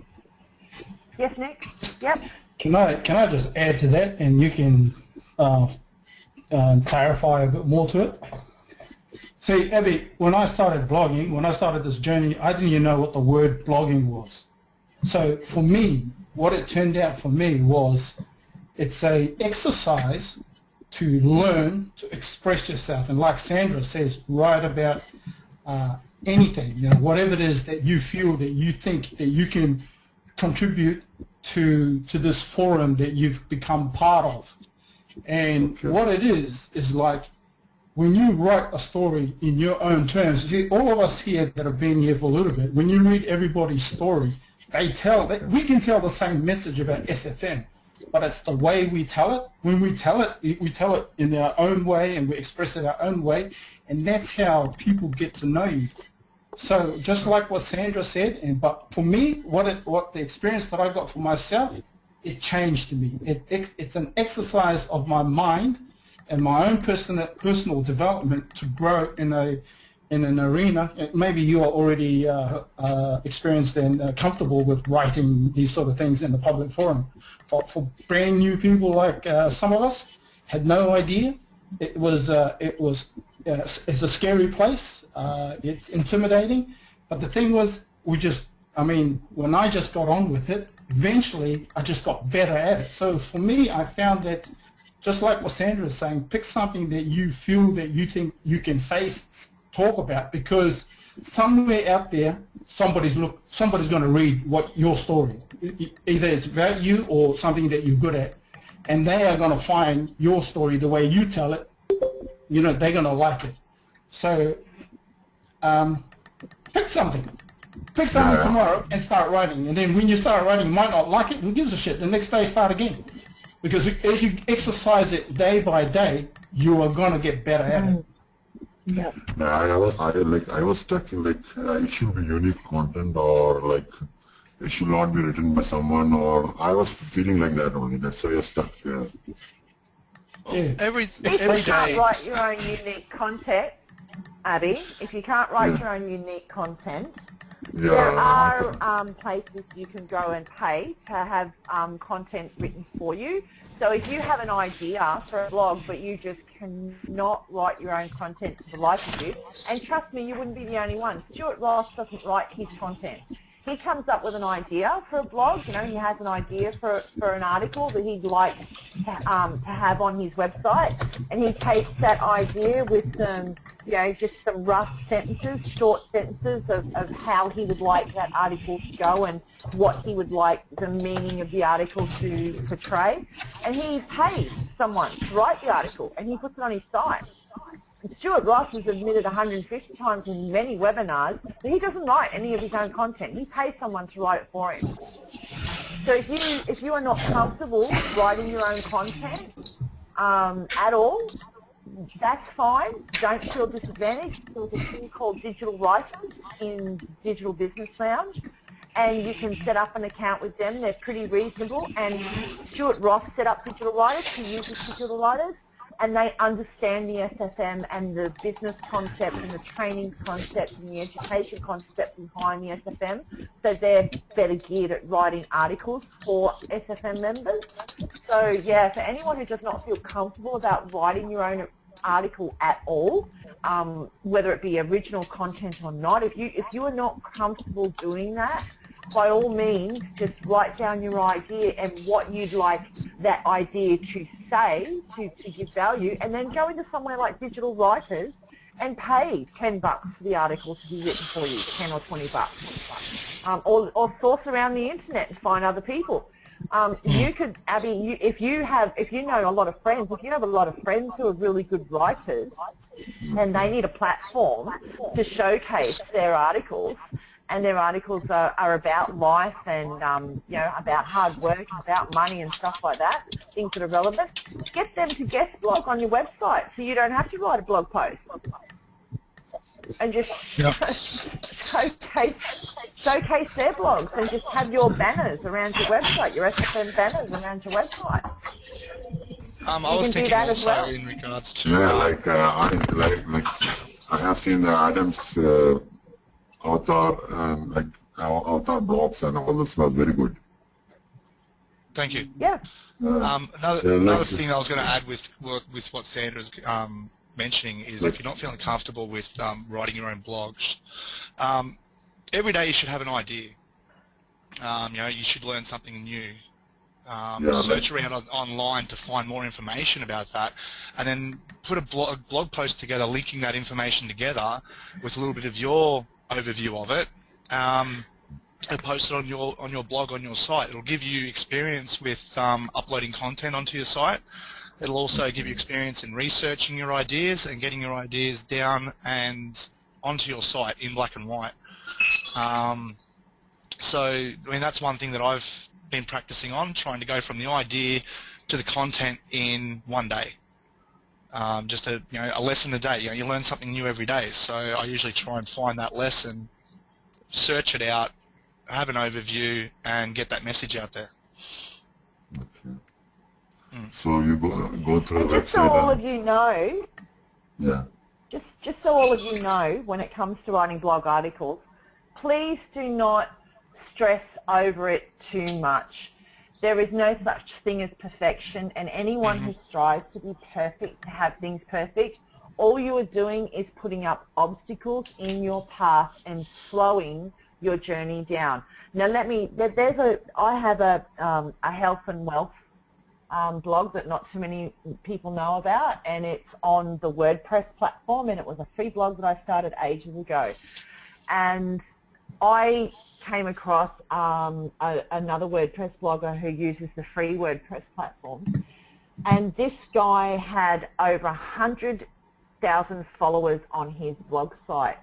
Yes, Nick? Yep. Can I just add to that, and you can clarify a bit more to it? See, Abby, when I started blogging, when I started this journey, I didn't even know what the word blogging was. So for me, what it turned out for me was it's a exercise to learn to express yourself. And like Sandra says, write about anything, you know, whatever it is that you feel that you think that you can contribute to this forum that you've become part of. And what it is like when you write a story in your own terms, see, all of us here that have been here for a little bit, when you read everybody's story, we can tell the same message about SFM, but it's the way we tell it. When we tell it in our own way, and we express it our own way, and that's how people get to know you. So just like what Sandra said, but for me, what the experience that I got for myself, it changed me. It's an exercise of my mind and my own personal development to grow in an arena. Maybe you are already experienced and comfortable with writing these sort of things in the public forum. For brand new people like some of us, had no idea. It's a scary place. It's intimidating. But the thing was, when I just got on with it, eventually I just got better at it. So for me, I found that, just like what Sandra is saying, pick something that you feel that you think you can talk about, because somewhere out there, somebody's going to read your story. Either it's about you or something that you're good at, and they are going to find your story the way you tell it. They're going to like it. So pick something. Pick something tomorrow and start writing. And then when you start writing, you might not like it. Who gives a shit? The next day, start again. Because as you exercise it day by day, you are going to get better at it. Yeah. I was thinking it should be unique content, or it should not be written by someone, or I was feeling like that only. That's why I was stuck here. Yeah. Every If you can't day. write your own unique content, Abby, if you can't write your own unique content, there are places you can go and pay to have content written for you. So if you have an idea for a blog but you just cannot write your own content to the life of you, and trust me, you wouldn't be the only one. Stuart Ross doesn't write his content. He comes up with an idea for a blog. He has an idea for an article that he'd like to have on his website, and he takes that idea with some, just some rough sentences, short sentences of how he would like that article to go and what he would like the meaning of the article to portray, and he pays someone to write the article, and he puts it on his site. Stuart Ross has admitted 150 times in many webinars that he doesn't write any of his own content. He pays someone to write it for him. So if you are not comfortable writing your own content at all, that's fine. Don't feel disadvantaged. There's a thing called Digital Writers in Digital Business Lounge, and you can set up an account with them. They're pretty reasonable, and Stuart Ross set up Digital Writers. He uses Digital Writers, and they understand the SFM and the business concept and the training concept and the education concept behind the SFM. So they're better geared at writing articles for SFM members. So yeah, for anyone who does not feel comfortable about writing your own article at all, whether it be original content or not, if you are not comfortable doing that, by all means, just write down your idea and what you'd like that idea to say to give value, and then go into somewhere like Digital Writers and pay $10 for the article to be written for you, 10 or 20 bucks, or source around the internet and find other people. You could, Abby, if you know a lot of friends, if you have a lot of friends who are really good writers, and they need a platform to showcase their articles, and their articles are about life and about hard work and about money and stuff like that, things that are relevant, get them to guest blog on your website so you don't have to write a blog post. And just showcase their blogs, and just have your banners around your website, your SFM banners around your website. I was thinking also in regards to... I have seen the Adam's author and author blogs and all this was very good. Thank you. Yeah. Another thing I was going to add with what Sandra's mentioning is, if you're not feeling comfortable with writing your own blogs, every day you should have an idea. You should learn something new. Search around online to find more information about that, and then put a blog post together linking that information together with a little bit of your overview of it, and post it on your blog on your site. It'll give you experience with uploading content onto your site. It'll also give you experience in researching your ideas and getting your ideas down and onto your site in black and white. So, I mean, that's one thing that I've been practicing on, trying to go from the idea to the content in one day. Just a lesson a day. You learn something new every day. So I usually try and find that lesson, search it out, have an overview, and get that message out there. Okay. So you go through the website. Just so all of you know. Yeah. Just so all of you know, when it comes to writing blog articles, please do not stress over it too much. There is no such thing as perfection, and anyone who strives to be perfect, to have things perfect, all you are doing is putting up obstacles in your path and slowing your journey down. Now I have a health and wealth blog that not too many people know about, and it's on the WordPress platform, and it was a free blog that I started ages ago. And I came across another WordPress blogger who uses the free WordPress platform, and this guy had over 100,000 followers on his blog site,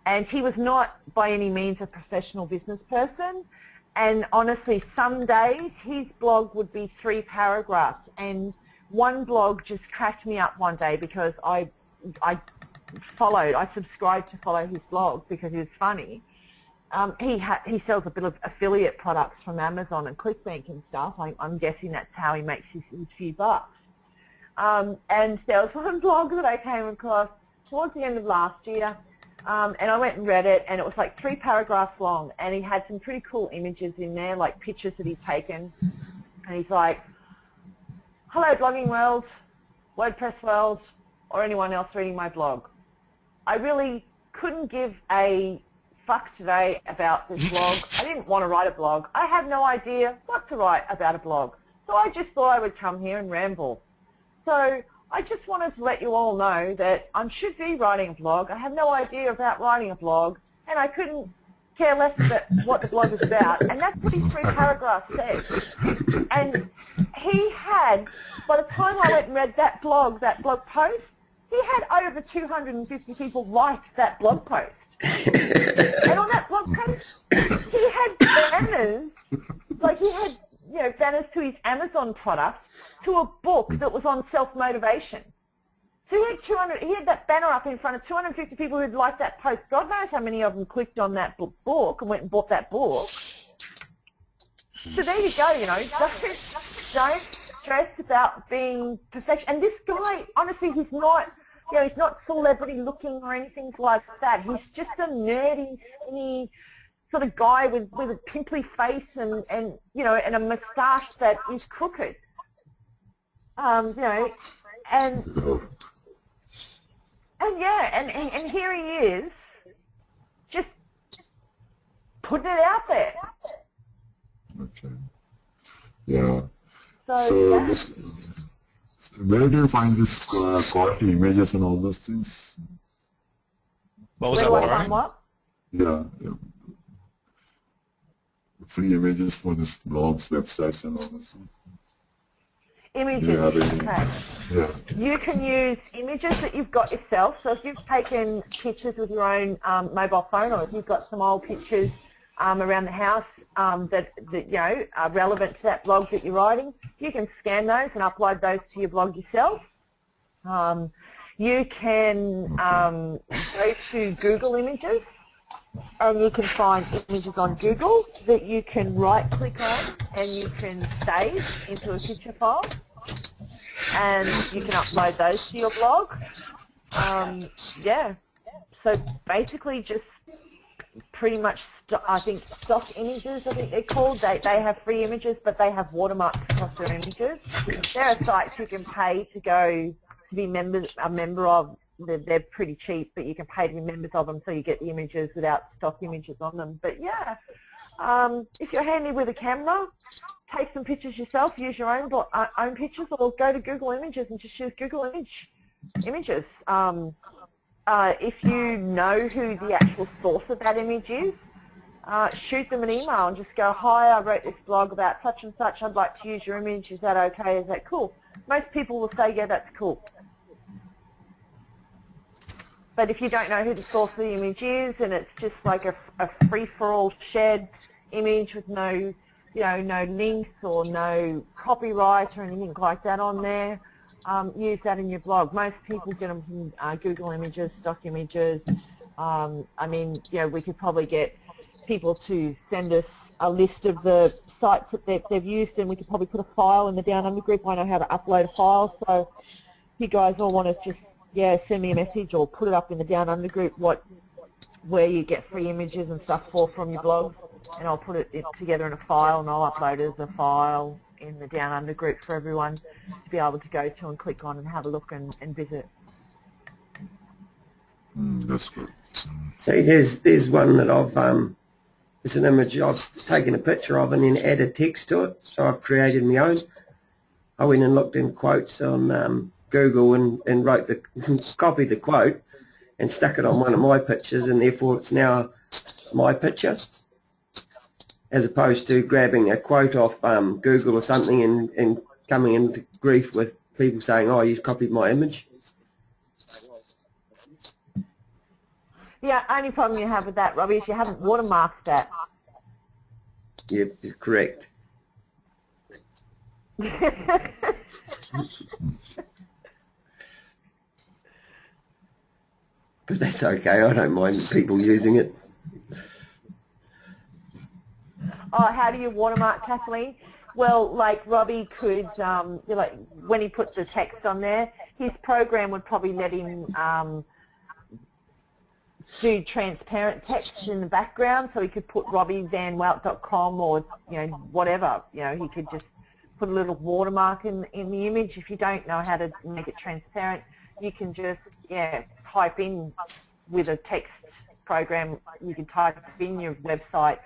and he was not by any means a professional business person, and honestly some days his blog would be 3 paragraphs, and one blog just cracked me up one day because I subscribed to follow his blog because he was funny. He sells a bit of affiliate products from Amazon and ClickBank and stuff. I'm guessing that's how he makes his few bucks. And there was one blog that I came across towards the end of last year, and I went and read it, and it was like 3 paragraphs long, and he had some pretty cool images in there, like pictures that he'd taken, and he's like, "Hello blogging world, WordPress world, or anyone else reading my blog. I really couldn't give a fuck today about this blog. I didn't want to write a blog. I have no idea what to write about a blog. So I just thought I would come here and ramble. So I just wanted to let you all know that I should be writing a blog. I have no idea about writing a blog, and I couldn't care less about what the blog is about." And that's what his 3 paragraphs said. And he had, by the time I went and read that blog post, he had over 250 people like that blog post. And on that blog post, he had banners, like he had, banners to his Amazon products, to a book that was on self-motivation. So he had that banner up in front of 250 people who'd liked that post. God knows how many of them clicked on that book and went and bought that book. So there you go, don't stress about being perfection. And this guy, honestly, he's not, he's not celebrity looking or anything like that. He's just a nerdy, skinny sort of guy with a pimply face and a moustache that is crooked. And here he is, just putting it out there. Okay. Yeah. So where do you find this quality images and all those things? What was where that, do I Warren? find what? Yeah. Free images for this blogs, websites, and all those things. Images, Do you have any? okay. Yeah. You can use images that you've got yourself. So if you've taken pictures with your own mobile phone, or if you've got some old pictures around the house that are relevant to that blog that you're writing, you can scan those and upload those to your blog yourself. You can go to Google Images, and you can find images on Google that you can right-click on and you can save into a picture file, and you can upload those to your blog. So basically just pretty much, I think, stock images, I think they're called. They have free images, but they have watermarks across their images. There are sites you can pay to go to be a member of. They're pretty cheap, but you can pay to be members of them, so you get the images without stock images on them. But yeah, if you're handy with a camera, take some pictures yourself, use your own pictures, or go to Google Images and just use Google Images. If you know who the actual source of that image is, shoot them an email and just go, "Hi, I wrote this blog about such and such. I'd like to use your image. Is that okay? Is that cool?" Most people will say, yeah, that's cool. But if you don't know who the source of the image is, and it's just like a free-for-all shared image with no, you know, no links or no copyright or anything like that on there, use that in your blog. Most people get them from Google Images, stock images. I mean, you know, we could probably get people to send us a list of the sites that they've used, and we could probably put a file in the Down Under group. I know how to upload a file, so if you guys all want to just, yeah, send me a message or put it up in the Down Under group where you get free images and stuff from your blogs, and I'll put it together in a file, and I'll upload it as a file in the Down Under group for everyone to be able to go to and click on and have a look and visit. That's good. See, there's one that I've it's an image I've taken a picture of and then added text to it. So I've created my own. I went and looked in quotes on Google and wrote copied the quote and stuck it on one of my pictures, and therefore it's now my picture, as opposed to grabbing a quote off Google or something and coming into grief with people saying, oh, you copied my image. Yeah, only problem you have with that, Robbie, is you haven't watermarked that. Yep, you're correct. But that's okay, I don't mind people using it. Oh, how do you watermark, Kathleen? Well, like Robbie could, like when he puts the text on there, his program would probably let him do transparent text in the background, so he could put robbievanwelt.com or, you know, whatever. You know, he could just put a little watermark in the image. If you don't know how to make it transparent, you can just, yeah, type in with a text program. You can type in your website,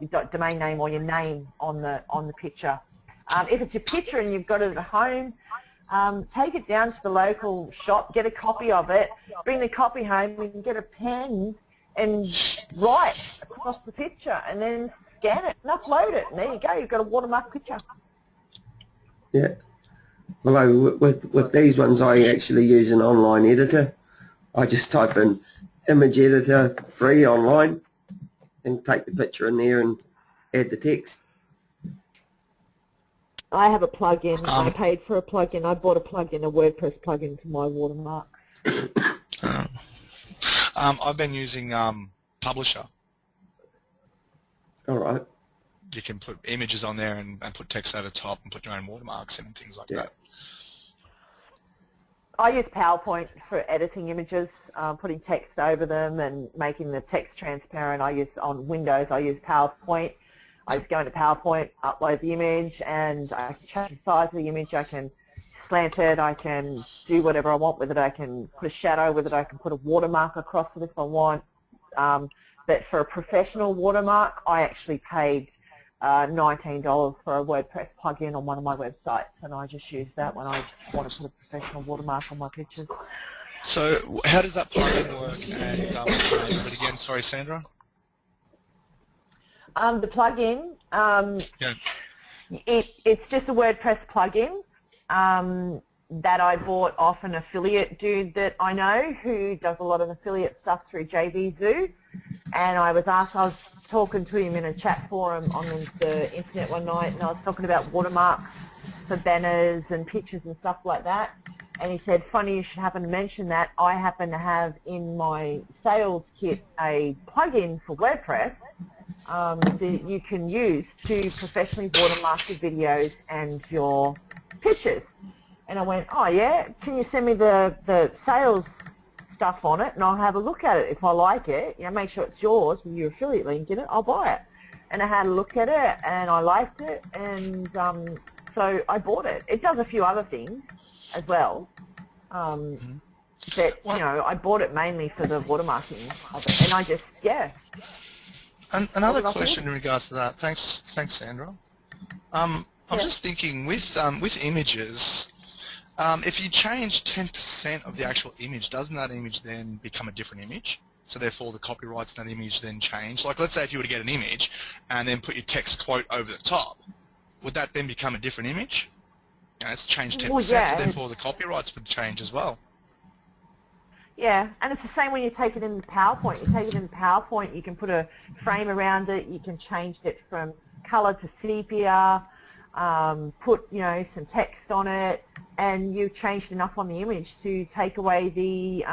your domain name or your name on the picture. If it's your picture and you've got it at home, take it down to the local shop, get a copy of it, bring the copy home, and get a pen and write across the picture, and then scan it and upload it, and there you go, you've got a watermark picture. Yeah. Well, with these ones, I actually use an online editor. I just type in image editor free online and take the picture in there and add the text. I have a plug-in. I paid for a plug-in. I bought a plug-in, a WordPress plug-in for my watermark. I've been using Publisher. All right. You can put images on there and put text over the top and put your own watermarks in and things like that. I use PowerPoint for editing images, putting text over them and making the text transparent. On Windows, I use PowerPoint. I just go into PowerPoint, upload the image, and I can change the size of the image. I can slant it. I can do whatever I want with it. I can put a shadow with it. I can put a watermark across it if I want. But for a professional watermark, I actually paid $19 for a WordPress plugin on one of my websites, and I just use that when I want to put a professional watermark on my pictures. So how does that plugin work? And what's the name of it again? Sorry, Sandra. The plugin, it's just a WordPress plugin that I bought off an affiliate dude that I know who does a lot of affiliate stuff through JVZoo, and I was talking to him in a chat forum on the internet one night, and I was talking about watermarks for banners and pictures and stuff like that, and he said, funny you should happen to mention that. I happen to have in my sales kit a plugin for WordPress that you can use to professionally watermark your videos and your pictures. And I went, oh yeah, can you send me the sales stuff on it, and I'll have a look at it. If I like it, you know, make sure it's yours with your affiliate link in it, I'll buy it. And I had a look at it, and I liked it, and so I bought it. It does a few other things as well. But, you know, I bought it mainly for the watermarking of it, and I just, yeah. Another question in regards to that. Thanks, Sandra. I'm just thinking with images, if you change 10% of the actual image, doesn't that image then become a different image? So therefore the copyrights in that image then change. Like let's say if you were to get an image and then put your text quote over the top, would that then become a different image? You know, it's changed 10%, Well, yeah. so therefore the copyrights would change as well. Yeah, and it's the same when you take it in PowerPoint. You take it in PowerPoint, you can put a frame around it, you can change it from colour to sepia, put, you know, some text on it, and you've changed enough on the image to take away the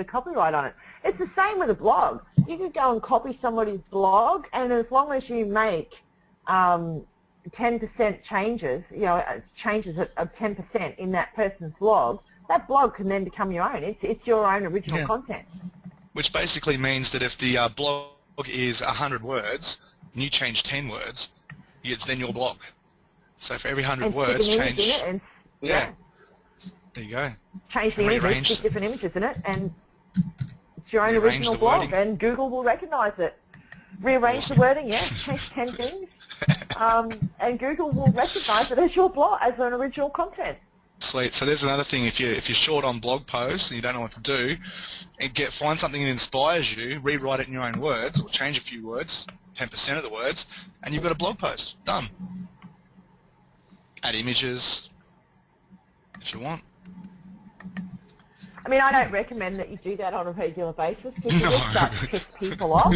copyright on it. It's the same with a blog. You could go and copy somebody's blog, and as long as you make 10% changes, you know, changes of 10% in that person's blog, that blog can then become your own. It's your own original content. Which basically means that if the blog is 100 words, and you change 10 words, it's then your blog. So for every 100 words, change... In it and, yeah. There you go. Change the images, put different images in it, and it's your own original blog, and Google will recognise it. Rearrange the wording, yeah, change 10 things, and Google will recognise it as your blog, as an original content. Sweet. So there's another thing. If you're short on blog posts and you don't know what to do, and find something that inspires you, rewrite it in your own words, or change a few words, 10% of the words, and you've got a blog post. Done. Add images if you want. I mean, I don't recommend that you do that on a regular basis because it will start to piss people off.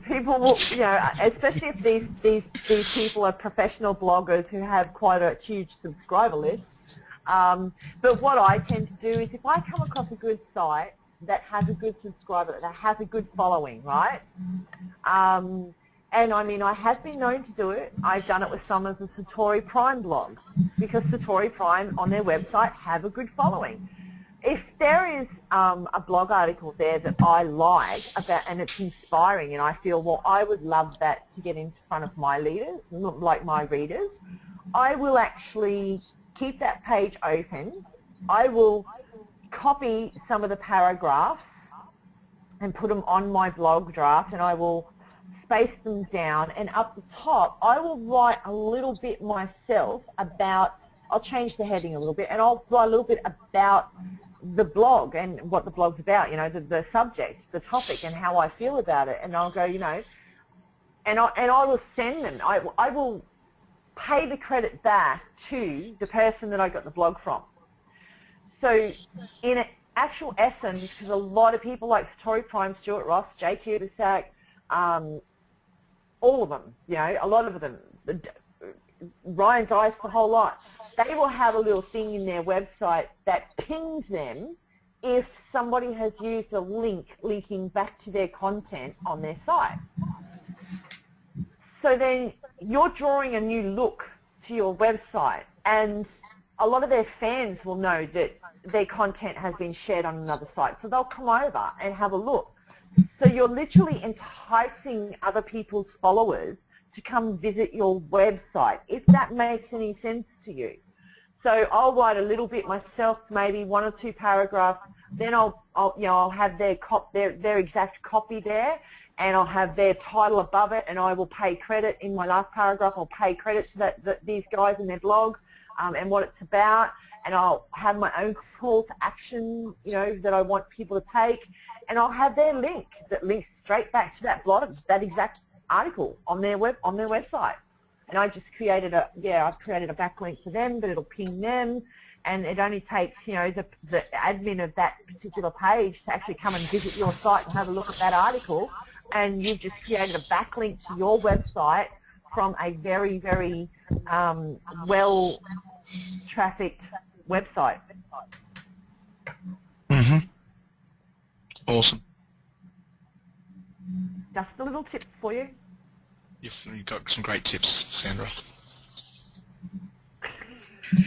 People will, you know, especially if these people are professional bloggers who have quite a huge subscriber list. But what I tend to do is if I come across a good site that has a good subscriber, that has a good following, right? And I mean, I have been known to do it. I've done it with some of the Satori Prime blogs because Satori Prime on their website have a good following. If there is a blog article there that I like about and it's inspiring and I feel, well, I would love that to get in front of my leaders, like my readers, I will actually keep that page open. I will copy some of the paragraphs and put them on my blog draft, and I will space them down, and up the top I will write a little bit myself about, I'll change the heading a little bit, and I'll write a little bit about the blog and what the blog's about, you know, the subject, the topic, and how I feel about it. And I'll go, you know, and I will send them. I will pay the credit back to the person that I got the blog from. So in actual essence, because a lot of people like Satori Prime, Stuart Ross, Jay Cusack, all of them, you know, a lot of them, Ryan Dice, the whole lot, they will have a little thing in their website that pings them if somebody has used a link linking back to their content on their site. So then you're drawing a new look to your website, and a lot of their fans will know that their content has been shared on another site, so they'll come over and have a look. So you're literally enticing other people's followers to come visit your website, if that makes any sense to you. So I'll write a little bit myself, maybe 1 or 2 paragraphs. Then I'll have their exact copy there, and I'll have their title above it, and I will pay credit in my last paragraph. I'll pay credit to these guys in their blog and what it's about, and I'll have my own call to action, you know, that I want people to take, and I'll have their link that links straight back to that blog, that exact article on their website. And I just created I've created a backlink for them, but it'll ping them, and it only takes, you know, the admin of that particular page to actually come and visit your site and have a look at that article, and you've just created a backlink to your website from a very, very well trafficked website. Awesome. Just a little tip for you. You've got some great tips, Sandra.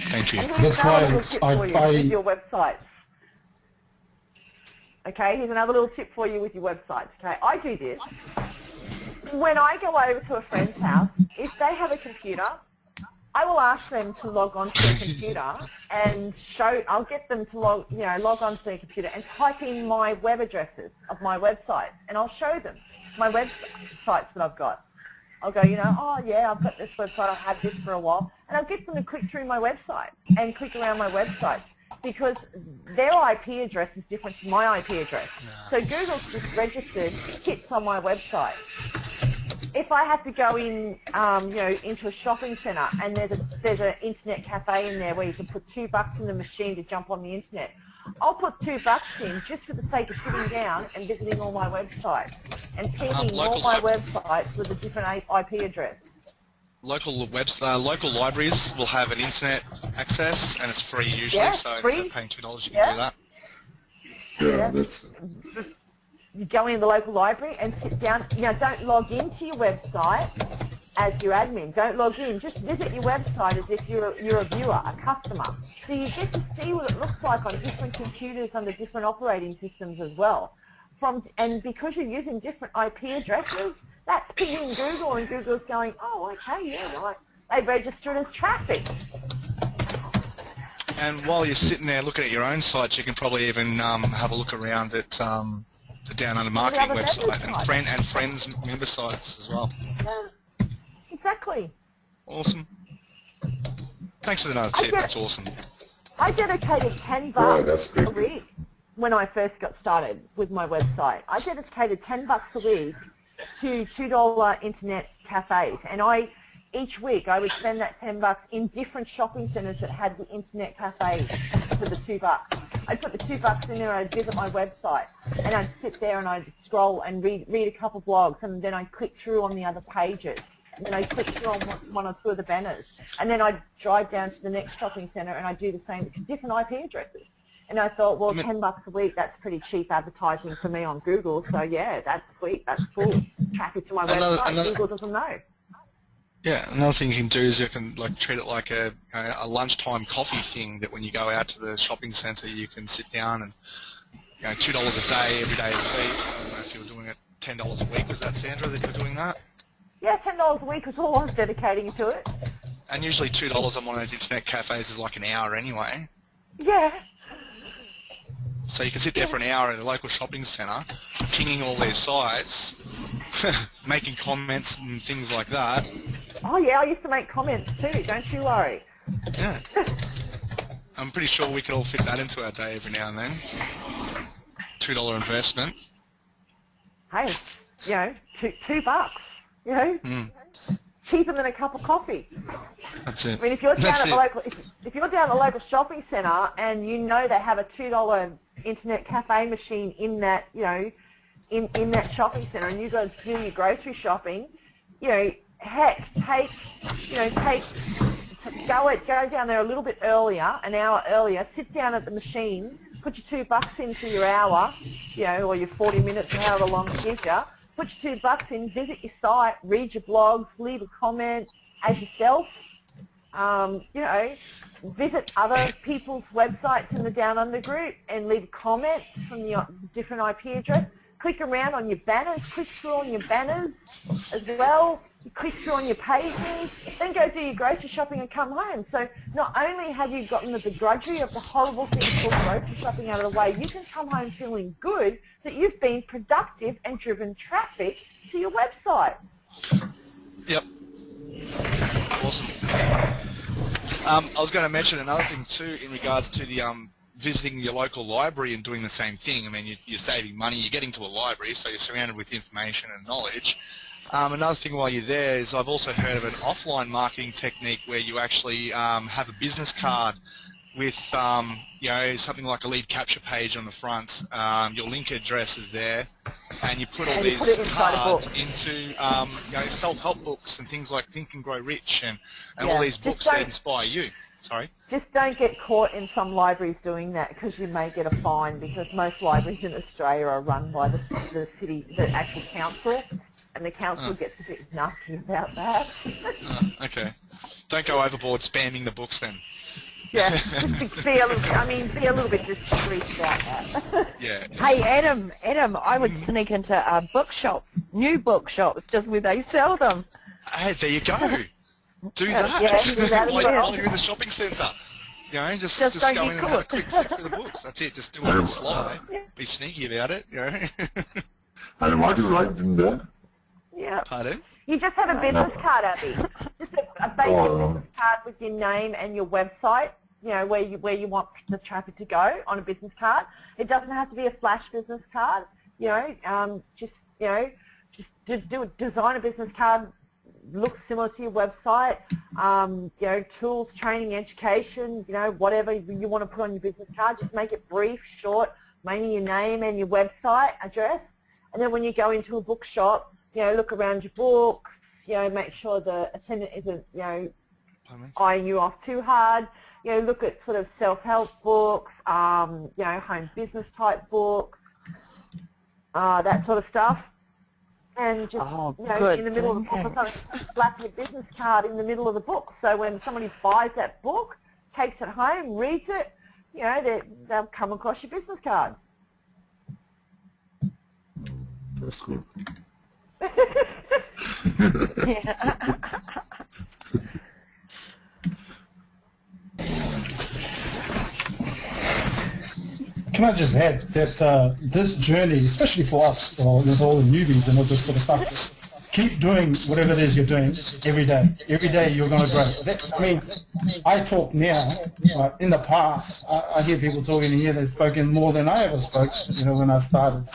Thank you. That's why with your websites. Okay, here's another little tip for you with your websites. Okay, I do this. When I go over to a friend's house, if they have a computer, I will ask them to log onto their computer and I'll get them to log onto their computer and type in my web addresses of my websites, and I'll show them my websites that I've got. I'll go, you know, oh yeah, I've got this website, I've had this for a while, and I'll get them to click through my website and click around my website, because their IP address is different to my IP address. So Google's just registered hits on my website. If if I have to go in, into a shopping centre and there's an internet cafe in there where you can put $2 in the machine to jump on the internet, I'll put $2 in just for the sake of sitting down and visiting all my websites and pinging all my websites with a different IP address. Local libraries will have an internet access, and it's free usually. Yeah, so free. instead of paying $2, you can do that. Yeah, that's... You go into the local library and sit down. Don't log into your website as your admin. Don't log in. Just visit your website as if you're a viewer, a customer. So you get to see what it looks like on different computers under different operating systems as well. And because you're using different IP addresses, that's pinging Google, and Google's going, oh, okay, yeah, right. They register it as traffic. And while you're sitting there looking at your own site, you can probably even have a look around at the Downunder Marketing website and friends member sites as well. Yeah, exactly. Awesome. Thanks for the another tip. That's awesome. I dedicated $10 a week when I first got started with my website. I dedicated $10 a week to $2 internet cafes, and each week I would spend that $10 in different shopping centres that had the internet cafes for the $2. I'd put the $2 in there, I'd visit my website, and I'd sit there and I'd scroll and read a couple blogs, and then I'd click through on the other pages, and then I'd click through on one or two of the banners, and then I'd drive down to the next shopping centre and I'd do the same, different IP addresses. And I thought, well, $10 a week, that's pretty cheap advertising for me on Google, so yeah, that's sweet, that's cool. Traffic to my website, Google doesn't know. Yeah, another thing you can do is you can treat it like a lunchtime coffee thing, that when you go out to the shopping centre you can sit down and $2 a day every day of the week. I don't know if you were doing it $10 a week. Was that Sandra that you were doing that? Yeah, $10 a week was all I was dedicating to it. And usually $2 on one of those internet cafes is like an hour anyway. Yeah. So you can sit there for an hour at a local shopping centre, pinging all their sites, making comments and things like that. Oh yeah, I used to make comments too, don't you worry. Yeah. I'm pretty sure we could all fit that into our day every now and then. $2 investment. Hey, $2, cheaper than a cup of coffee. That's it. I mean, if you're down at the local shopping centre and you know they have a $2 internet cafe machine in that, in that shopping centre, and you go do your grocery shopping, heck, go down there a little bit earlier, an hour earlier, sit down at the machine, put your $2 in for your hour, or your 40 minutes, or however long it gives you. Put your $2 in, visit your site, read your blogs, leave a comment as yourself. Visit other people's websites in the Down Under group and leave comments from your different IP address. Click around on your banners, click through on your banners as well. You click through on your pages, then go do your grocery shopping and come home. So not only have you gotten the begrudgery of the horrible things called grocery shopping out of the way, you can come home feeling good that you've been productive and driven traffic to your website. Yep. Awesome. I was going to mention another thing too in regards to the visiting your local library and doing the same thing. I mean, you're saving money, you're getting to a library, so you're surrounded with information and knowledge. Another thing while you're there is I've also heard of an offline marketing technique where you actually have a business card with something like a lead capture page on the front. Your link address is there, and you put all these cards into self-help books and things like Think and Grow Rich and all these books that inspire you. Sorry? Just don't get caught in some libraries doing that, because you may get a fine, because most libraries in Australia are run by the city, the actual council, and the council gets a bit nasty about that. Okay. Don't go overboard spamming the books then. Yeah, just be a little bit discreet about that. Yeah. Hey, Adam, I would sneak into bookshops, new bookshops, just where they sell them. Hey, there you go. Do that. Yeah, do that while you're in the shopping centre. Just go in and have a quick flick through the books. That's it. Just do it on the sly. Be sneaky about it. And what do you write in there? Yeah. Pardon? You just have a business card, Abby. Just a basic business card with your name and your website, where you want the traffic to go on a business card. It doesn't have to be a flash business card, design a business card, looks similar to your website, you know, tools, training, education, you know, whatever you want to put on your business card, just make it brief, short, mainly your name and your website address. And then when you go into a bookshop, you know, look around your books, you know, make sure the attendant isn't, you know, eyeing you off too hard. You know, look at sort of self-help books, you know, home business type books, that sort of stuff. And just, you know, in the middle of the book, slap your business card in the middle of the book. So when somebody buys that book, takes it home, reads it, you know, they'll come across your business card. That's cool. Can I just add that this journey, especially for us, with all the newbies and all this sort of stuff, keep doing whatever it is you're doing every day. Every day you're going to grow. I mean, I talk now. In the past, I hear people talking here. They've spoken more than I ever spoke. You know, when I started.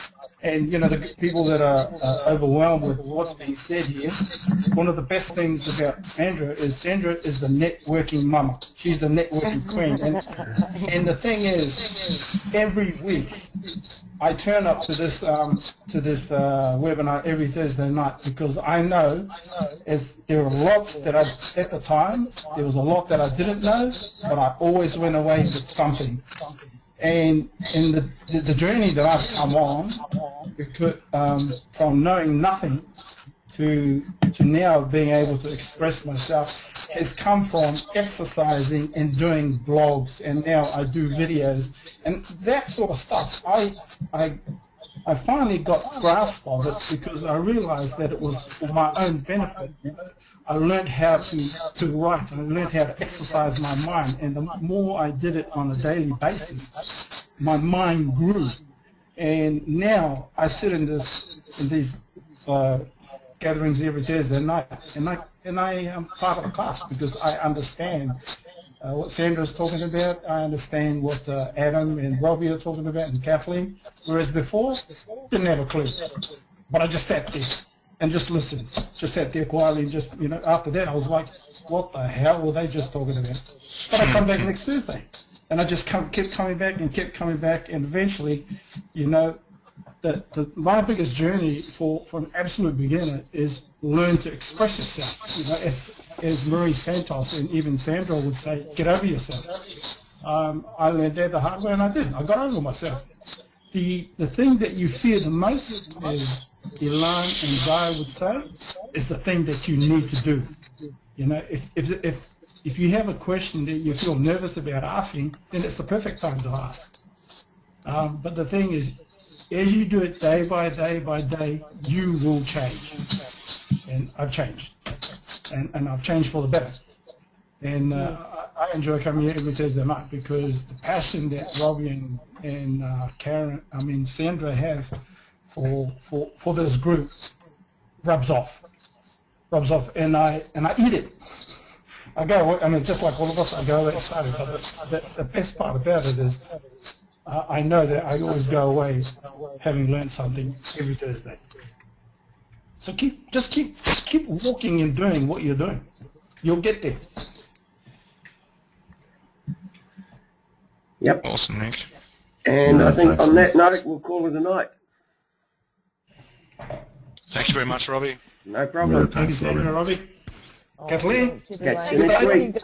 And, you know, the people that are overwhelmed with what's being said here, one of the best things about Sandra is the networking mama. She's the networking queen. And the thing is, every week, I turn up to this webinar every Thursday night because I know there are lots that at the time, there was a lot that I didn't know, but I always went away with something. And in the journey that I've come on, from knowing nothing to now being able to express myself, has come from exercising and doing blogs, and now I do videos and that sort of stuff. I finally got grasp of it because I realized that it was for my own benefit. I learned how to write, and I learned how to exercise my mind, and the more I did it on a daily basis, my mind grew. And now I sit in these gatherings every Thursday night, and I am part of the class because I understand what Sandra's talking about. I understand what Adam and Robbie are talking about, and Kathleen. Whereas before, didn't have a clue. But I just sat there and just listened. Just sat there quietly and just, you know, after that I was like, what the hell were they just talking about? But I come back next Thursday. And I just kept coming back, and eventually, you know, my biggest journey for an absolute beginner is learn to express yourself. You know, as Marie Santos and even Sandra would say, get over yourself. I learned that the hard way, and I did. I got over myself. The thing that you fear the most, as Ilan and Guy would say, is the thing that you need to do. You know, if you have a question that you feel nervous about asking, then it's the perfect time to ask. But the thing is, as you do it day by day, you will change. And I've changed. And I've changed for the better. And I enjoy coming here every Thursday night because the passion that Robbie and Sandra have for this group rubs off, and I eat it. I go, I mean, just like all of us, I go excited. But the best part about it is I know that I always go away having learned something every Thursday. So just keep walking and doing what you're doing. You'll get there. Yep. Awesome, Nick. And I think on that note, we'll call it a night. Thank you very much, Robbie. No problem. Thank you, Robbie. Kathleen? Catch you next week.